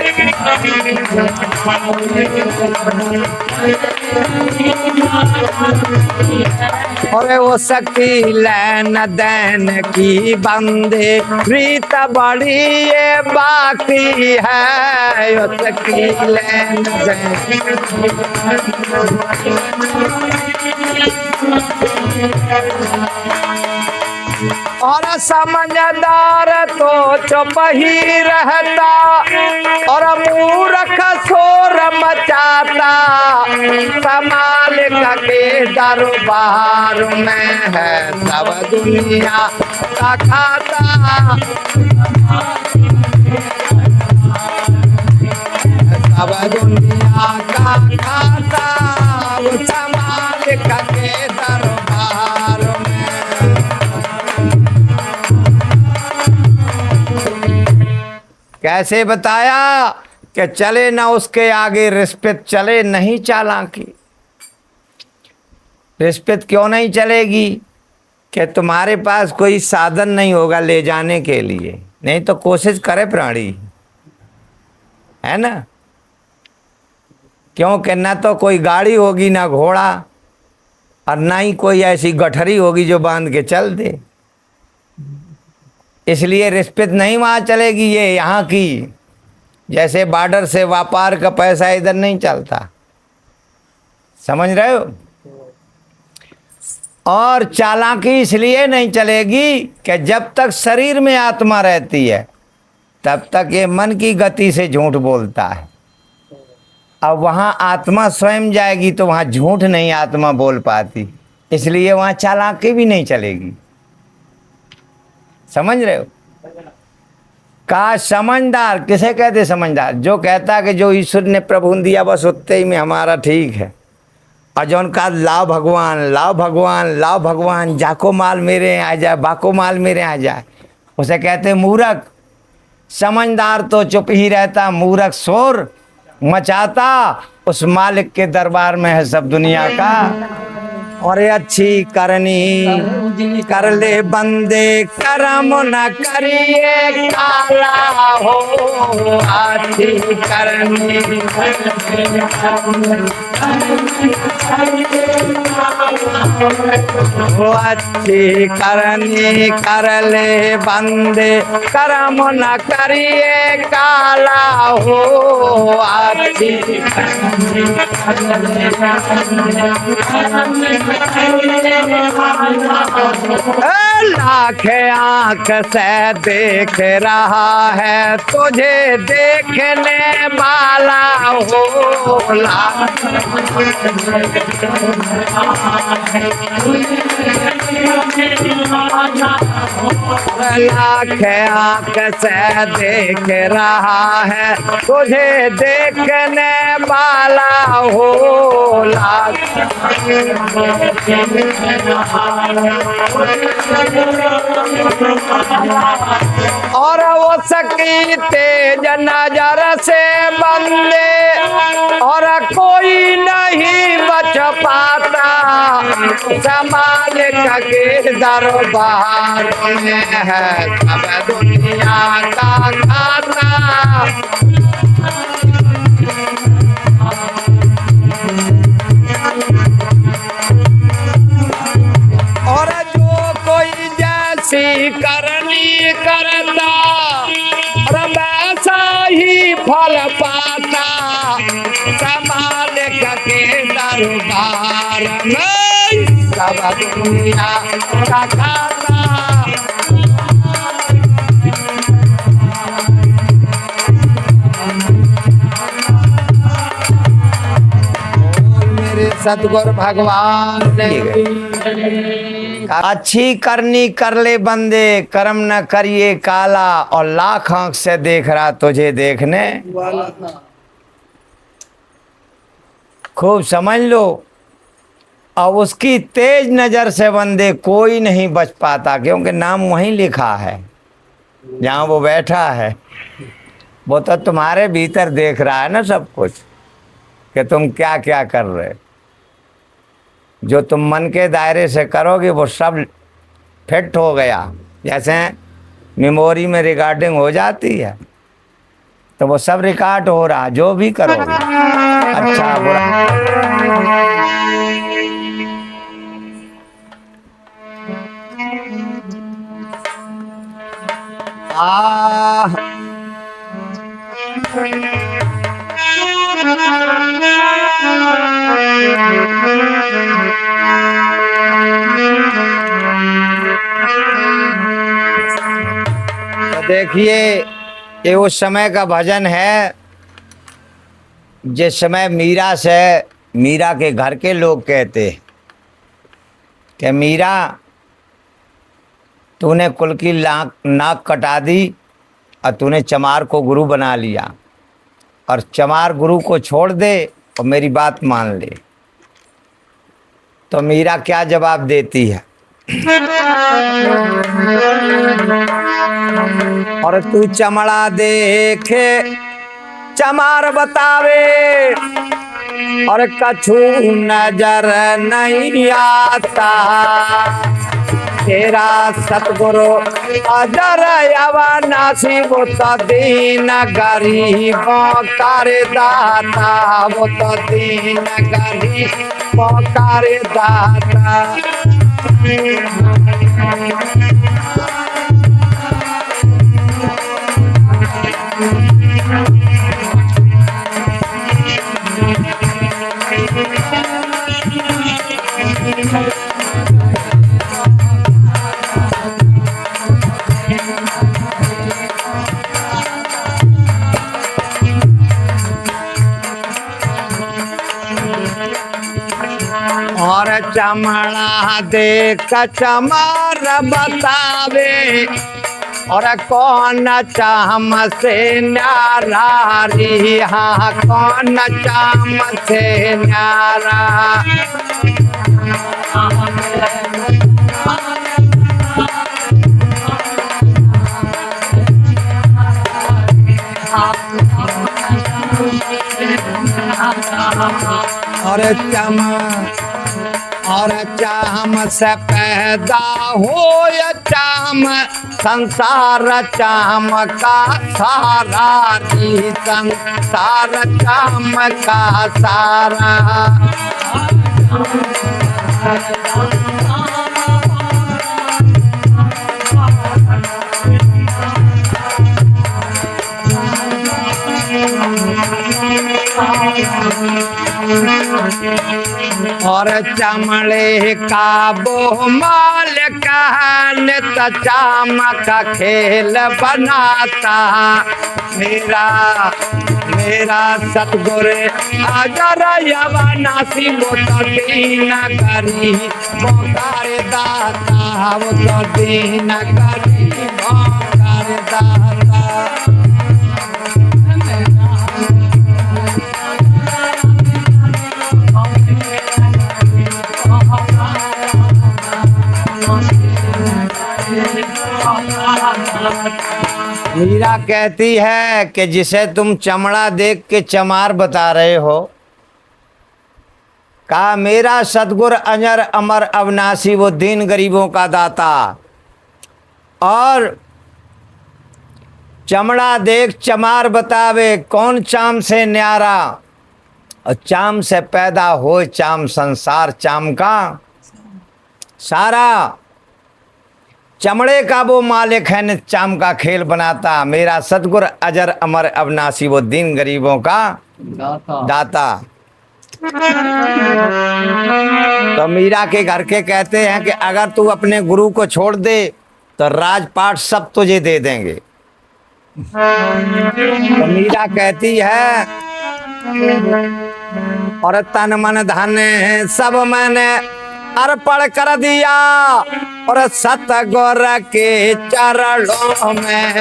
A: और वो सकी लेन देन की बंदे रीत बड़ी ये बाकी है। वो सकी लेन देन और समझदार तो चुप ही रहता और मूर्ख शोर मचाता। समालिक के दरबार में है सब दुनिया का खाता। सब दुनिया का खाता समालिक के दरबार में। कैसे बताया कि चले ना उसके आगे रिश्वत, चले नहीं चालाकी। रिश्वत क्यों नहीं चलेगी कि तुम्हारे पास कोई साधन नहीं होगा ले जाने के लिए, नहीं तो कोशिश करे प्राणी, है ना। क्योंकि ना तो कोई गाड़ी होगी ना घोड़ा, और ना ही कोई ऐसी गठरी होगी जो बांध के चल दे। इसलिए रिश्वत नहीं वहाँ चलेगी। ये यहाँ की जैसे बॉर्डर से व्यापार का पैसा इधर नहीं चलता, समझ रहे हो। और चालाकी इसलिए नहीं चलेगी कि जब तक शरीर में आत्मा रहती है तब तक ये मन की गति से झूठ बोलता है। अब वहाँ आत्मा स्वयं जाएगी तो वहाँ झूठ नहीं आत्मा बोल पाती, इसलिए वहाँ चालाकी भी नहीं चलेगी। समझ रहे हो। का समझदार किसे कहते? समझदार जो कहता कि जो ईश्वर ने प्रभु दिया बस उतने ही में हमारा ठीक है, और जो उनका लाओ भगवान लाओ भगवान लाओ भगवान, जाको माल मेरे आ जाए बाको माल मेरे आ जाए, उसे कहते मूर्ख। समझदार तो चुप ही रहता, मूर्ख शोर मचाता। उस मालिक के दरबार में है सब दुनिया का। और अच्छी करनी कर ले बंदे, करम न करिए काला हो। अच्छी करनी वो अच्छी करनी कर ले बंदे, करम न करिए काला हो। अच्छी लाख आंख से देख रहा है तुझे देखने वाला हो। लाख आंख से देख रहा है तुझे देखने वाला हो। लाख और वो सकी तेज नजर से बंदे, और कोई नहीं बच पाता। समालिक के दरबार में है सब दुनिया का खाता। और जो कोई जैसी करनी करता और वैसा ही फल पाता। समालिक के दरबार में सब दुनिया का खाता। मेरे सतगुरु भगवान ने अच्छी करनी कर ले बंदे, कर्म न करिए काला। और लाख आंख से देख रहा तुझे देखने खूब समझ लो। अब उसकी तेज नजर से बंदे कोई नहीं बच पाता, क्योंकि नाम वहीं लिखा है जहाँ वो बैठा है। वो तो तुम्हारे भीतर देख रहा है ना सब कुछ, कि तुम क्या क्या कर रहे। जो तुम मन के दायरे से करोगे वो सब फिट हो गया। जैसे मेमोरी में रिकॉर्डिंग हो जाती है तो वो सब रिकॉर्ड हो रहा जो भी करोगे, अच्छा बुरा। देखिए ये उस समय का भजन है जिस समय मीरा के घर के लोग कहते कि मीरा तूने कुल की नाक कटा दी और तूने चमार को गुरु बना लिया और चमार गुरु को छोड़ दे और मेरी बात मान ले। तो मीरा क्या जवाब देती है? और तू चमड़ा देखे चमार बतावे और कछु नजर नहीं आता, तेरा सतगुरु अजर अविनाशी वो तो दीन गरीबों कर दाता, वो तो दीन गरीबों कर दाता। और चमड़ा देख चमार बतावे और कौन चाम से न्यारा री, हाँ कौन चाम से न्यारा। और चाम से पैदा हो या चाम संसार चाम का सारा री, संसार चाम का सारा। और चमड़े का वो माल कहन त चाम का खेल बनाता, मेरा सतगुरु अजर अविनाशी वो तो दीन गरीबों कर दाता, वो तो दीन गरीबों कर दाता। मीरा कहती है कि जिसे तुम चमड़ा देख के चमार बता रहे हो, कहा मेरा सतगुरु अजर अमर अविनाशी वो दीन गरीबों का दाता, और चमड़ा देख चमार बतावे कौन चाम से न्यारा, और चाम से पैदा हो चाम संसार चाम का सारा। चमड़े का वो मालिक है न चाम का खेल बनाता, मेरा सतगुरु अजर अमर अविनाशी वो दीन गरीबों का दाता। तो मीरा के घर के कहते हैं कि अगर तू अपने गुरु को छोड़ दे तो राजपाट सब तुझे दे देंगे। तो मीरा कहती है और तन मन धन सब मैंने अर्पण कर दिया और सतगुरु के चरणों में।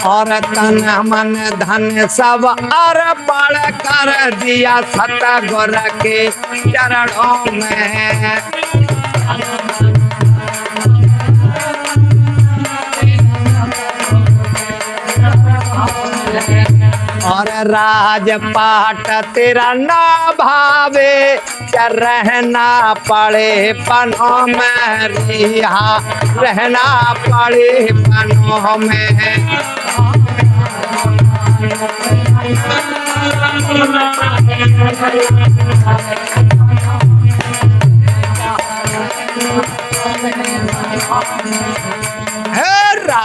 A: और तन मन धन सब अर्पण कर दिया सतगुरु के चरणों में। और राजपाट तेरा ना भावे रहना पड़े पनों में रिहा, रहना पड़े पनों में।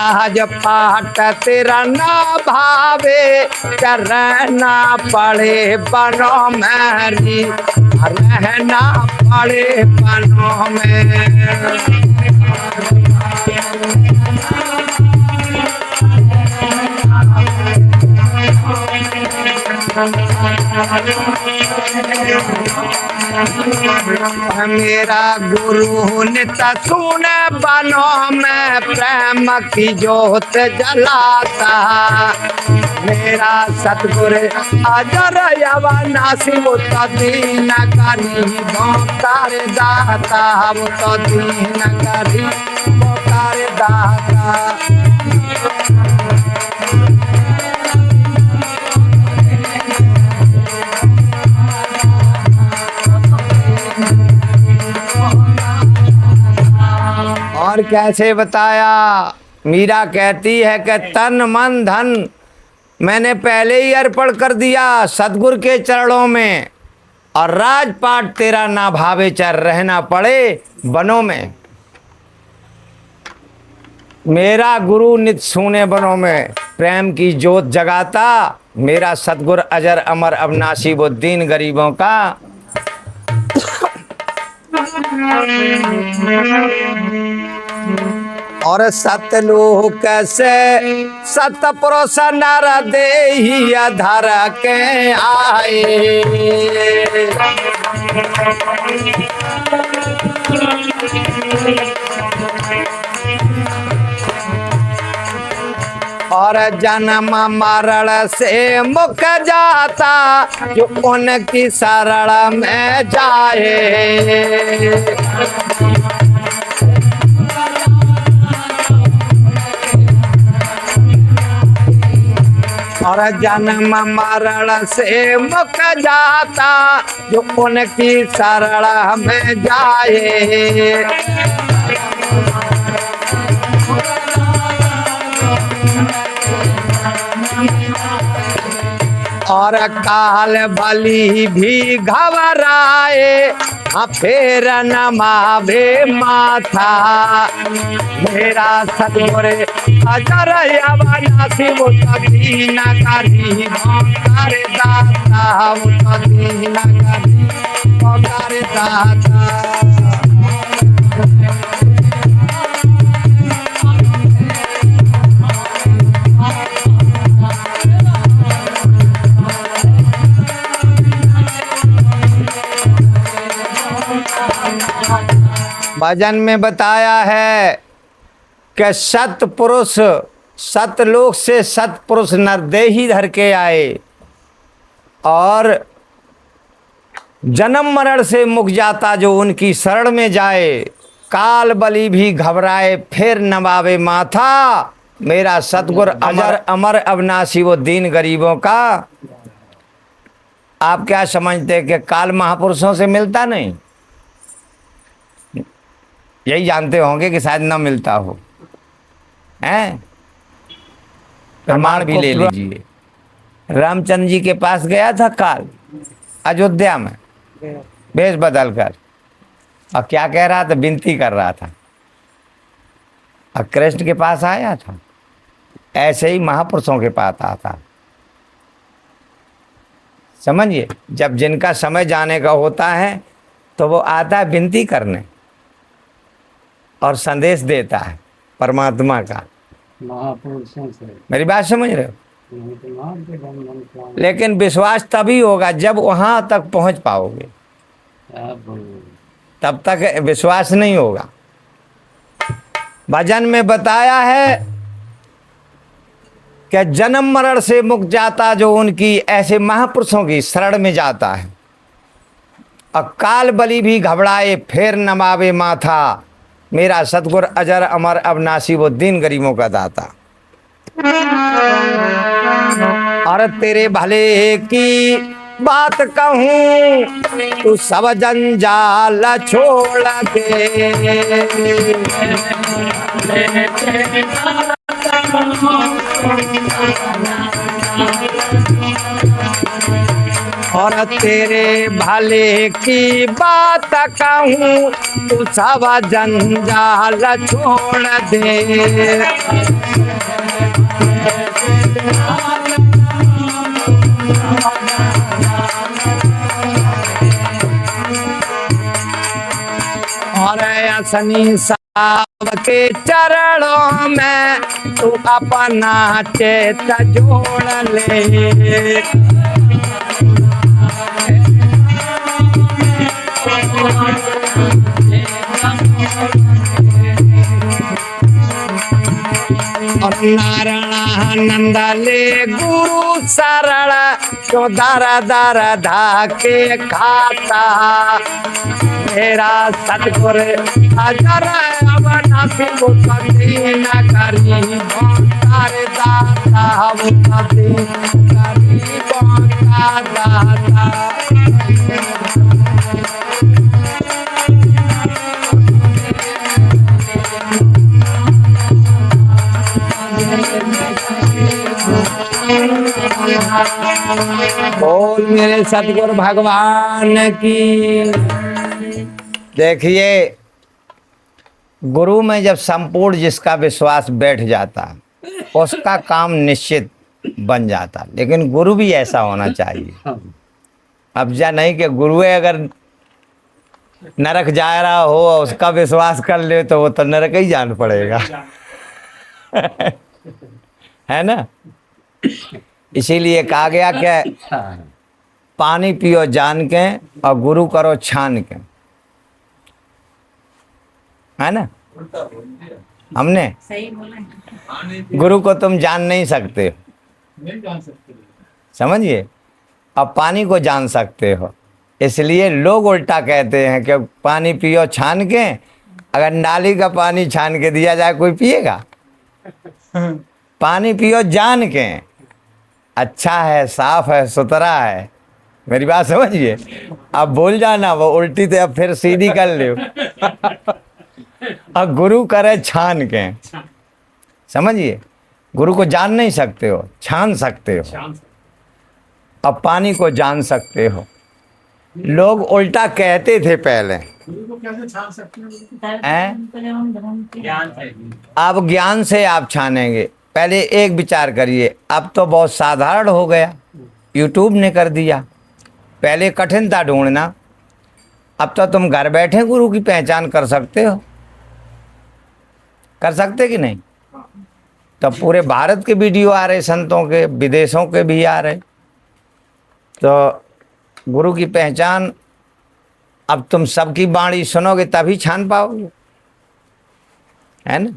A: राजपाट तेरा ना भावे, रहना पड़े बनों में री, रहना पड़े बनों में। मेरा गुरु नित सुने बनों में प्रेम की जोत जलाता, मेरा सतगुरु अजर अविनाशी वो तो दीन गरीबों का दाता, वो तो दीन गरीबों का दाता। और कैसे बताया? मीरा कहती है कि तन मन धन मैंने पहले ही अर्पण कर दिया सतगुरु के चरणों में, और राजपाट तेरा ना भावे चर रहना पड़े बनों में। मेरा गुरु नित सूने बनों में प्रेम की जोत जगाता, मेरा सतगुरु अजर अमर अविनाशी वो दीन गरीबों का। और सतलोक से सतपुरुष नर देहि धर के आए, और जन्म मरण से मुक जाता जो उनकी शरण में जाए। और जन्म मरण से मुक जाता जो उनकी शरण में जाए। और काल बलि भी घबराए, फिर नमावे माथा, मेरा सतगुरु अजर अविनाशी वो तो दीन गरीबों का दाता, वो तो दीन गरीबों का दाता। भजन में बताया है कि सतपुरुष सतलोक से सतपुरुष नरदेही धर के आए, और जन्म मरण से मुक जाता जो उनकी शरण में जाए। काल बलि भी घबराए फिर नवावे माथा, मेरा सतगुरु अजर अमर अविनाशी वो दीन गरीबों का। आप क्या समझते हैं कि काल महापुरुषों से मिलता नहीं? यही जानते होंगे कि शायद ना मिलता हो, हैं? प्रमाण भी ले लीजिए। रामचंद्र जी के पास गया था काल अयोध्या में वेश बदल कर, और क्या कह रहा था? विनती कर रहा था, और कृष्ण के पास आया था। ऐसे ही महापुरुषों के पास आता, समझिए। जब जिनका समय जाने का होता है तो वो आता है विनती करने और संदेश देता है परमात्मा का।
B: महापुरुषों से
A: मेरी बात समझ रहे हो? लेकिन विश्वास तभी होगा जब वहां तक पहुंच पाओगे, तब तक विश्वास नहीं होगा। भजन में बताया है कि जन्म मरण से मुक्त जाता जो उनकी ऐसे महापुरुषों की शरण में जाता है, और काल बलि भी घबराए फिर नमावे माथा, मेरा सतगुरु अजर अमर अविनाशी वो दीन गरीबों का दाता। और तेरे भले की बात कहूँ तू सब जंजाल छोड़ दे, और तेरे भले की बात कहूँ तू सब जंजाल छोड़ दे। और असनी साहब के चरणों में तू अपना चेत जोड़ ले। और नारायणानंद ले गुरु शरण जो दर दर धाके खाता। मेरा सतगुरु अजर अब नसीब कभी न गरीबों तारे दाता वो कभी गरीबों का दाता। बोल मेरे सतगुरु भगवान की। देखिए, गुरु में जब संपूर्ण जिसका विश्वास बैठ जाता उसका काम निश्चित बन जाता। लेकिन गुरु भी ऐसा होना चाहिए। अब जा नहीं कि गुरु अगर नरक जा रहा हो और उसका विश्वास कर ले तो वो तो नरक ही जान पड़ेगा। है ना। इसीलिए कहा गया कि पानी पियो जान के और गुरु करो छान के। है ना। हमने
C: सही बोला।
A: गुरु को तुम जान नहीं सकते, समझिए। अब पानी को जान सकते हो। इसलिए लोग उल्टा कहते हैं कि पानी पियो छान के। अगर नाली का पानी छान के दिया जाए कोई पिएगा? पानी पियो जान के, अच्छा है, साफ है, सुथरा है। मेरी बात समझिए। अब भूल जाना वो उल्टी तो अब फिर सीधी कर ले। अब गुरु करे छान के, समझिए। गुरु को जान नहीं सकते हो, छान सकते हो। अब पानी को जान सकते हो। लोग उल्टा कहते थे पहले। अब ज्ञान से आप छानेंगे। पहले एक विचार करिए, अब तो बहुत साधारण हो गया, यूट्यूब ने कर दिया। पहले कठिन था ढूंढना, अब तो तुम घर बैठे गुरु की पहचान कर सकते हो। कर सकते कि नहीं? तो पूरे भारत के वीडियो आ रहे, संतों के, विदेशों के भी आ रहे। तो गुरु की पहचान अब तुम सबकी वाणी सुनोगे तभी छान पाओगे। है ना।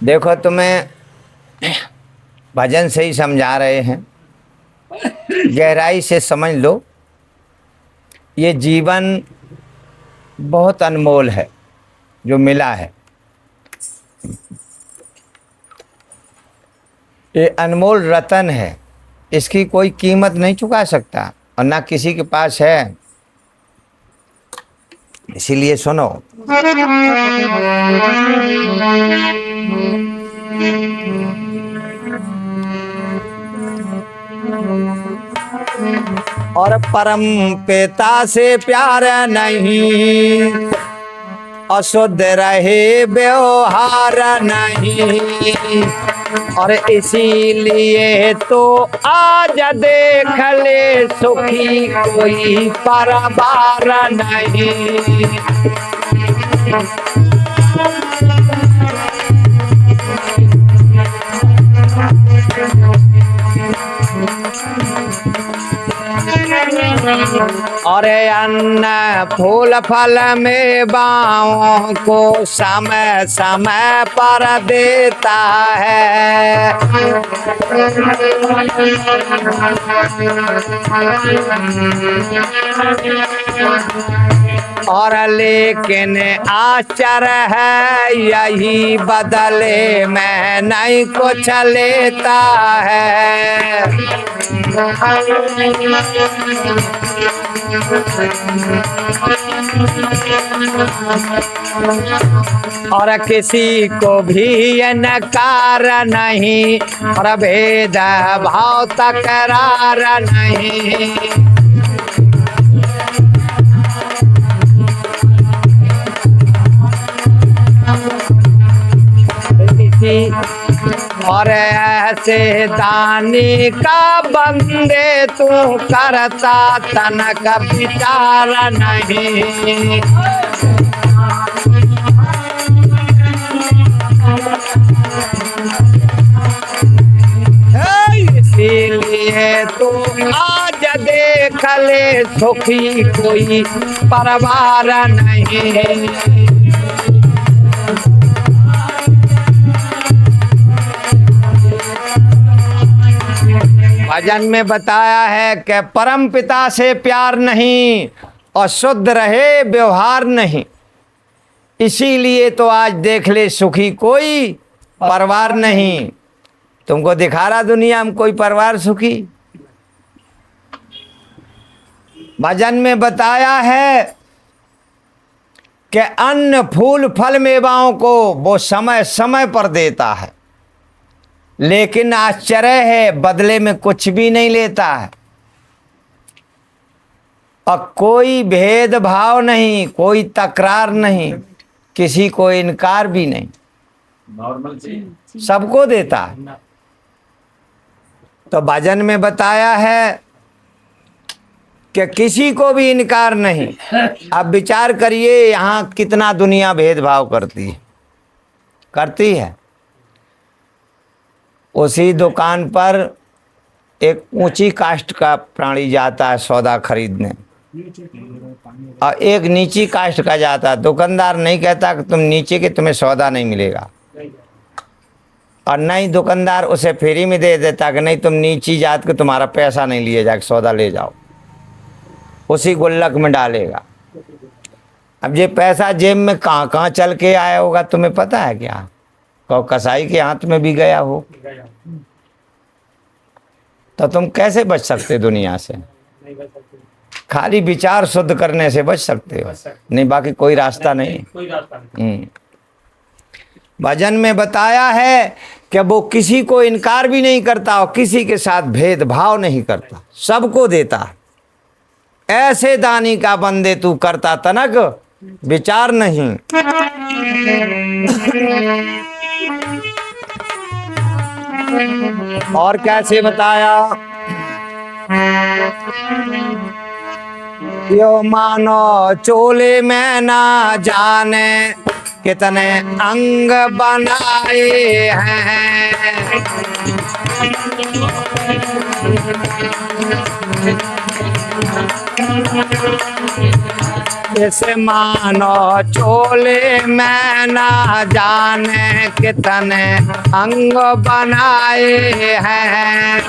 A: देखो, तुम्हें भजन से ही समझा रहे हैं, गहराई से समझ लो। ये जीवन बहुत अनमोल है जो मिला है। ये अनमोल रतन है, इसकी कोई कीमत नहीं चुका सकता और ना किसी के पास है। इसीलिए सुनो। और परम पिता से प्यार नहीं, अशुद्ध रहे व्यवहार नहीं। और इसीलिए तो आज देख ले सुखी कोई परवार नहीं। और अन्न फूल फल में बाओं को समय समय पर देता है। और लेकिन आश्चर्य है यही बदले में नहीं कुछ लेता है। और किसी को भी ये नकार नहीं और भेद भाव तकरार नहीं। और ऐसे दानी का बंदे तू करता तनक विचार नहीं। इसीलिए तू आज देख ले सुखी कोई परवार नहीं। भजन में बताया है कि परम पिता से प्यार नहीं और शुद्ध रहे व्यवहार नहीं। इसीलिए तो आज देख ले सुखी कोई परिवार नहीं। तुमको दिखा रहा दुनिया में कोई परिवार सुखी। भजन में बताया है कि अन्न फूल फल मेवाओं को वो समय समय पर देता है, लेकिन आश्चर्य है बदले में कुछ भी नहीं लेता है। और कोई भेदभाव नहीं, कोई तकरार नहीं, किसी को इनकार भी नहीं, सबको देता है। तो भजन में बताया है कि किसी को भी इनकार नहीं। अब विचार करिए यहाँ कितना दुनिया भेदभाव करती है। उसी दुकान पर एक ऊंची कास्ट का प्राणी जाता है सौदा खरीदने और एक नीची कास्ट का जाता है। दुकानदार नहीं कहता कि तुम नीचे के तुम्हें सौदा नहीं मिलेगा, और नहीं दुकानदार उसे फ्री में दे देता कि नहीं तुम नीची जात के तुम्हारा पैसा नहीं लिए जाके सौदा ले जाओ, उसी गुल्लक में डालेगा। अब ये पैसा जेब में कहाँ कहाँ चल के आया होगा तुम्हें पता है क्या? कहो कसाई के हाथ में भी गया हो तो तुम कैसे बच सकते दुनिया से? खाली विचार शुद्ध करने से बच सकते हो, नहीं बाकी कोई रास्ता नहीं। भजन में बताया है कि वो किसी को इनकार भी नहीं करता और किसी के साथ भेदभाव नहीं करता, सबको देता। ऐसे दानी का बंदे तू करता तनक विचार नहीं। और कैसे बताया? यो मानो चोले में ना जाने कितने अंग बनाए हैं। इस मानो चोले में ना जाने कितने अंग बनाए हैं।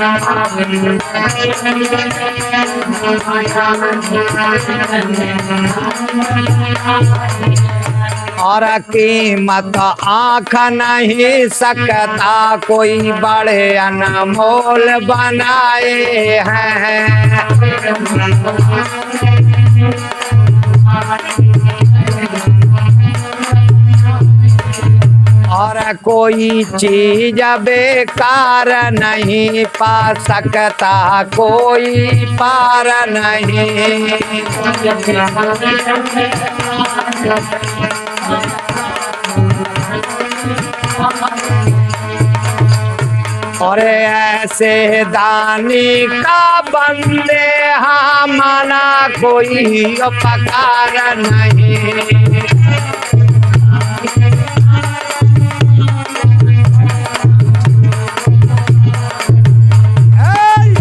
A: और कीमत आँख नहीं सकता कोई बड़े अनमोल बनाए हैं। और कोई चीज बेकार नहीं पा सकता कोई पार नहीं। और ऐसे दानी का बंदे हाँ माना कोई उपकार नहीं।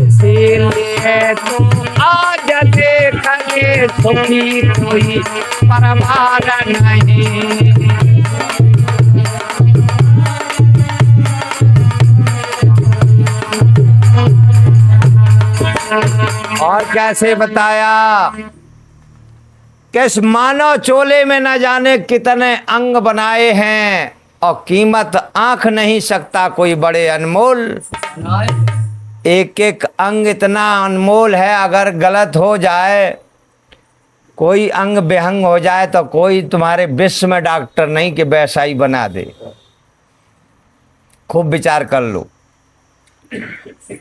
A: इसीलिए तू आज देख ले सुखी कोई परवार नहीं। और कैसे बताया कि इस मानव चोले में न जाने कितने अंग बनाए हैं और कीमत आंख नहीं सकता कोई बड़े अनमोल। एक एक अंग इतना अनमोल है, अगर गलत हो जाए, कोई अंग बेहंग हो जाए तो कोई तुम्हारे विश्व में डॉक्टर नहीं कि वैसा ही बना दे। खूब विचार कर लो,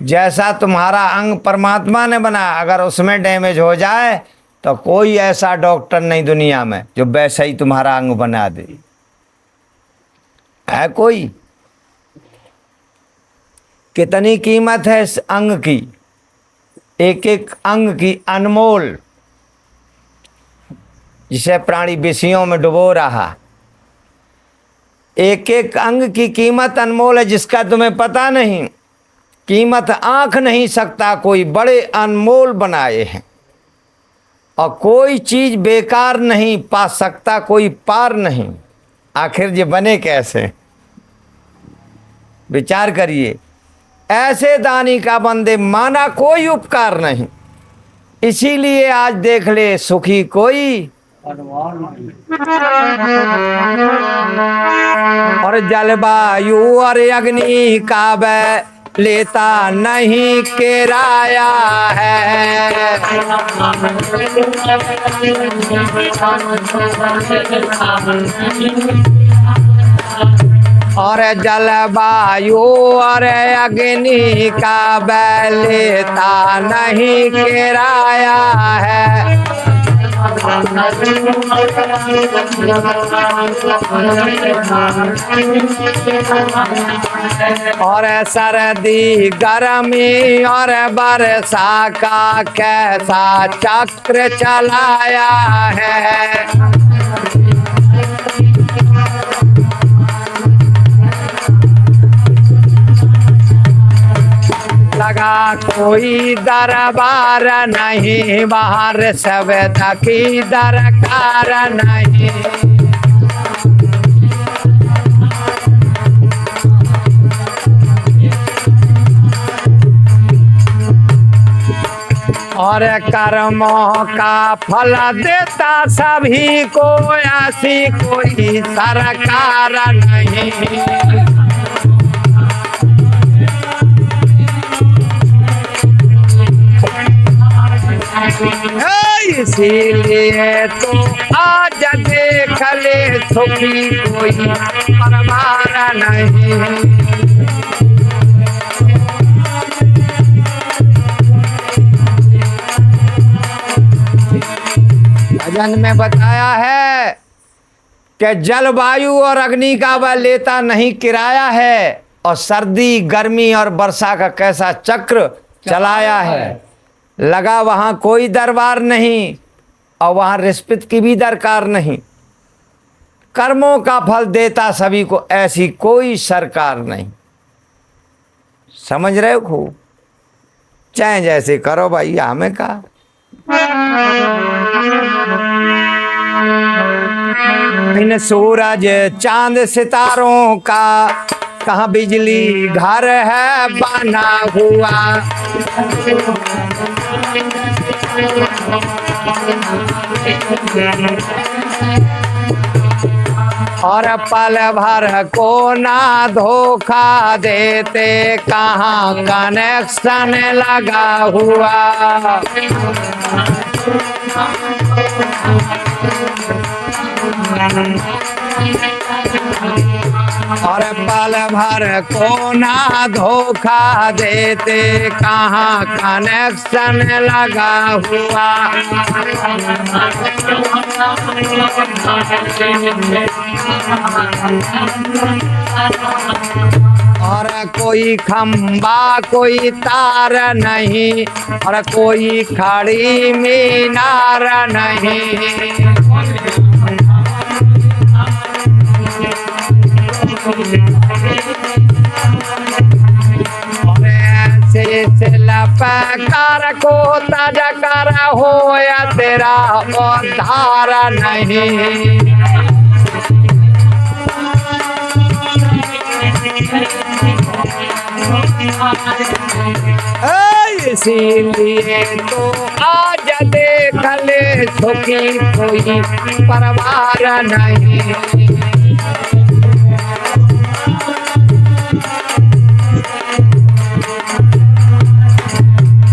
A: जैसा तुम्हारा अंग परमात्मा ने बनाया, अगर उसमें डैमेज हो जाए तो कोई ऐसा डॉक्टर नहीं दुनिया में जो वैसा ही तुम्हारा अंग बना दे। है कोई? कितनी कीमत है इस अंग की, एक एक अंग की अनमोल, जिसे प्राणी विषयों में डुबो रहा। एक एक अंग की कीमत अनमोल है, जिसका तुम्हें पता नहीं। कीमत आंख नहीं सकता कोई, बड़े अनमोल बनाए हैं। और कोई चीज बेकार नहीं पा सकता कोई, पार नहीं। आखिर ये बने कैसे? विचार करिए। ऐसे दानी का बंदे माना कोई उपकार नहीं, इसीलिए आज देख ले सुखी कोई
B: अनुमान नहीं।
A: और जलवायु और अग्नि का वह लेता नहीं किराया है। और जलवायु और अग्नि का वह लेता नहीं किराया है। और सर्दी गर्मी और वर्षा का कैसा चक्र चलाया है। लगा कोई दरबार नहीं, बाहर सवेदा की दरकार नहीं। और कर्मों का फल देता सभी को, ऐसी कोई सरकार नहीं। इसीलिए तो आज देख ले सुखी कोई परमार नहीं। भजन में बताया है कि जलवायु और अग्नि का वह लेता नहीं किराया है, और सर्दी गर्मी और वर्षा का कैसा चक्र चलाया है। लगा वहां कोई दरबार नहीं और वहां रिश्वत की भी दरकार नहीं। कर्मों का फल देता सभी को, ऐसी कोई सरकार नहीं। समझ रहे हो खूब? चाहे जैसे करो भाई, हमें का इन सूरज चांद सितारों का कहाँ बिजली घर है बना हुआ। और पल भर को ना धोखा देते, कहाँ कनेक्शन लगा हुआ। और पल भर को ना धोखा देते, कहाँ कनेक्शन लगा हुआ। और कोई खंबा कोई तार नहीं, और कोई खड़ी मीनार नहीं। लपकार को तजकर हो या तेरा उद्धार नहीं। इसीलिए तो आज देख ले सुखी कोई परवार नहीं।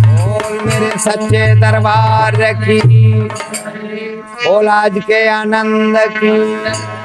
A: बोल मेरे सच्चे दरबार की, बोल आज के आनंद की।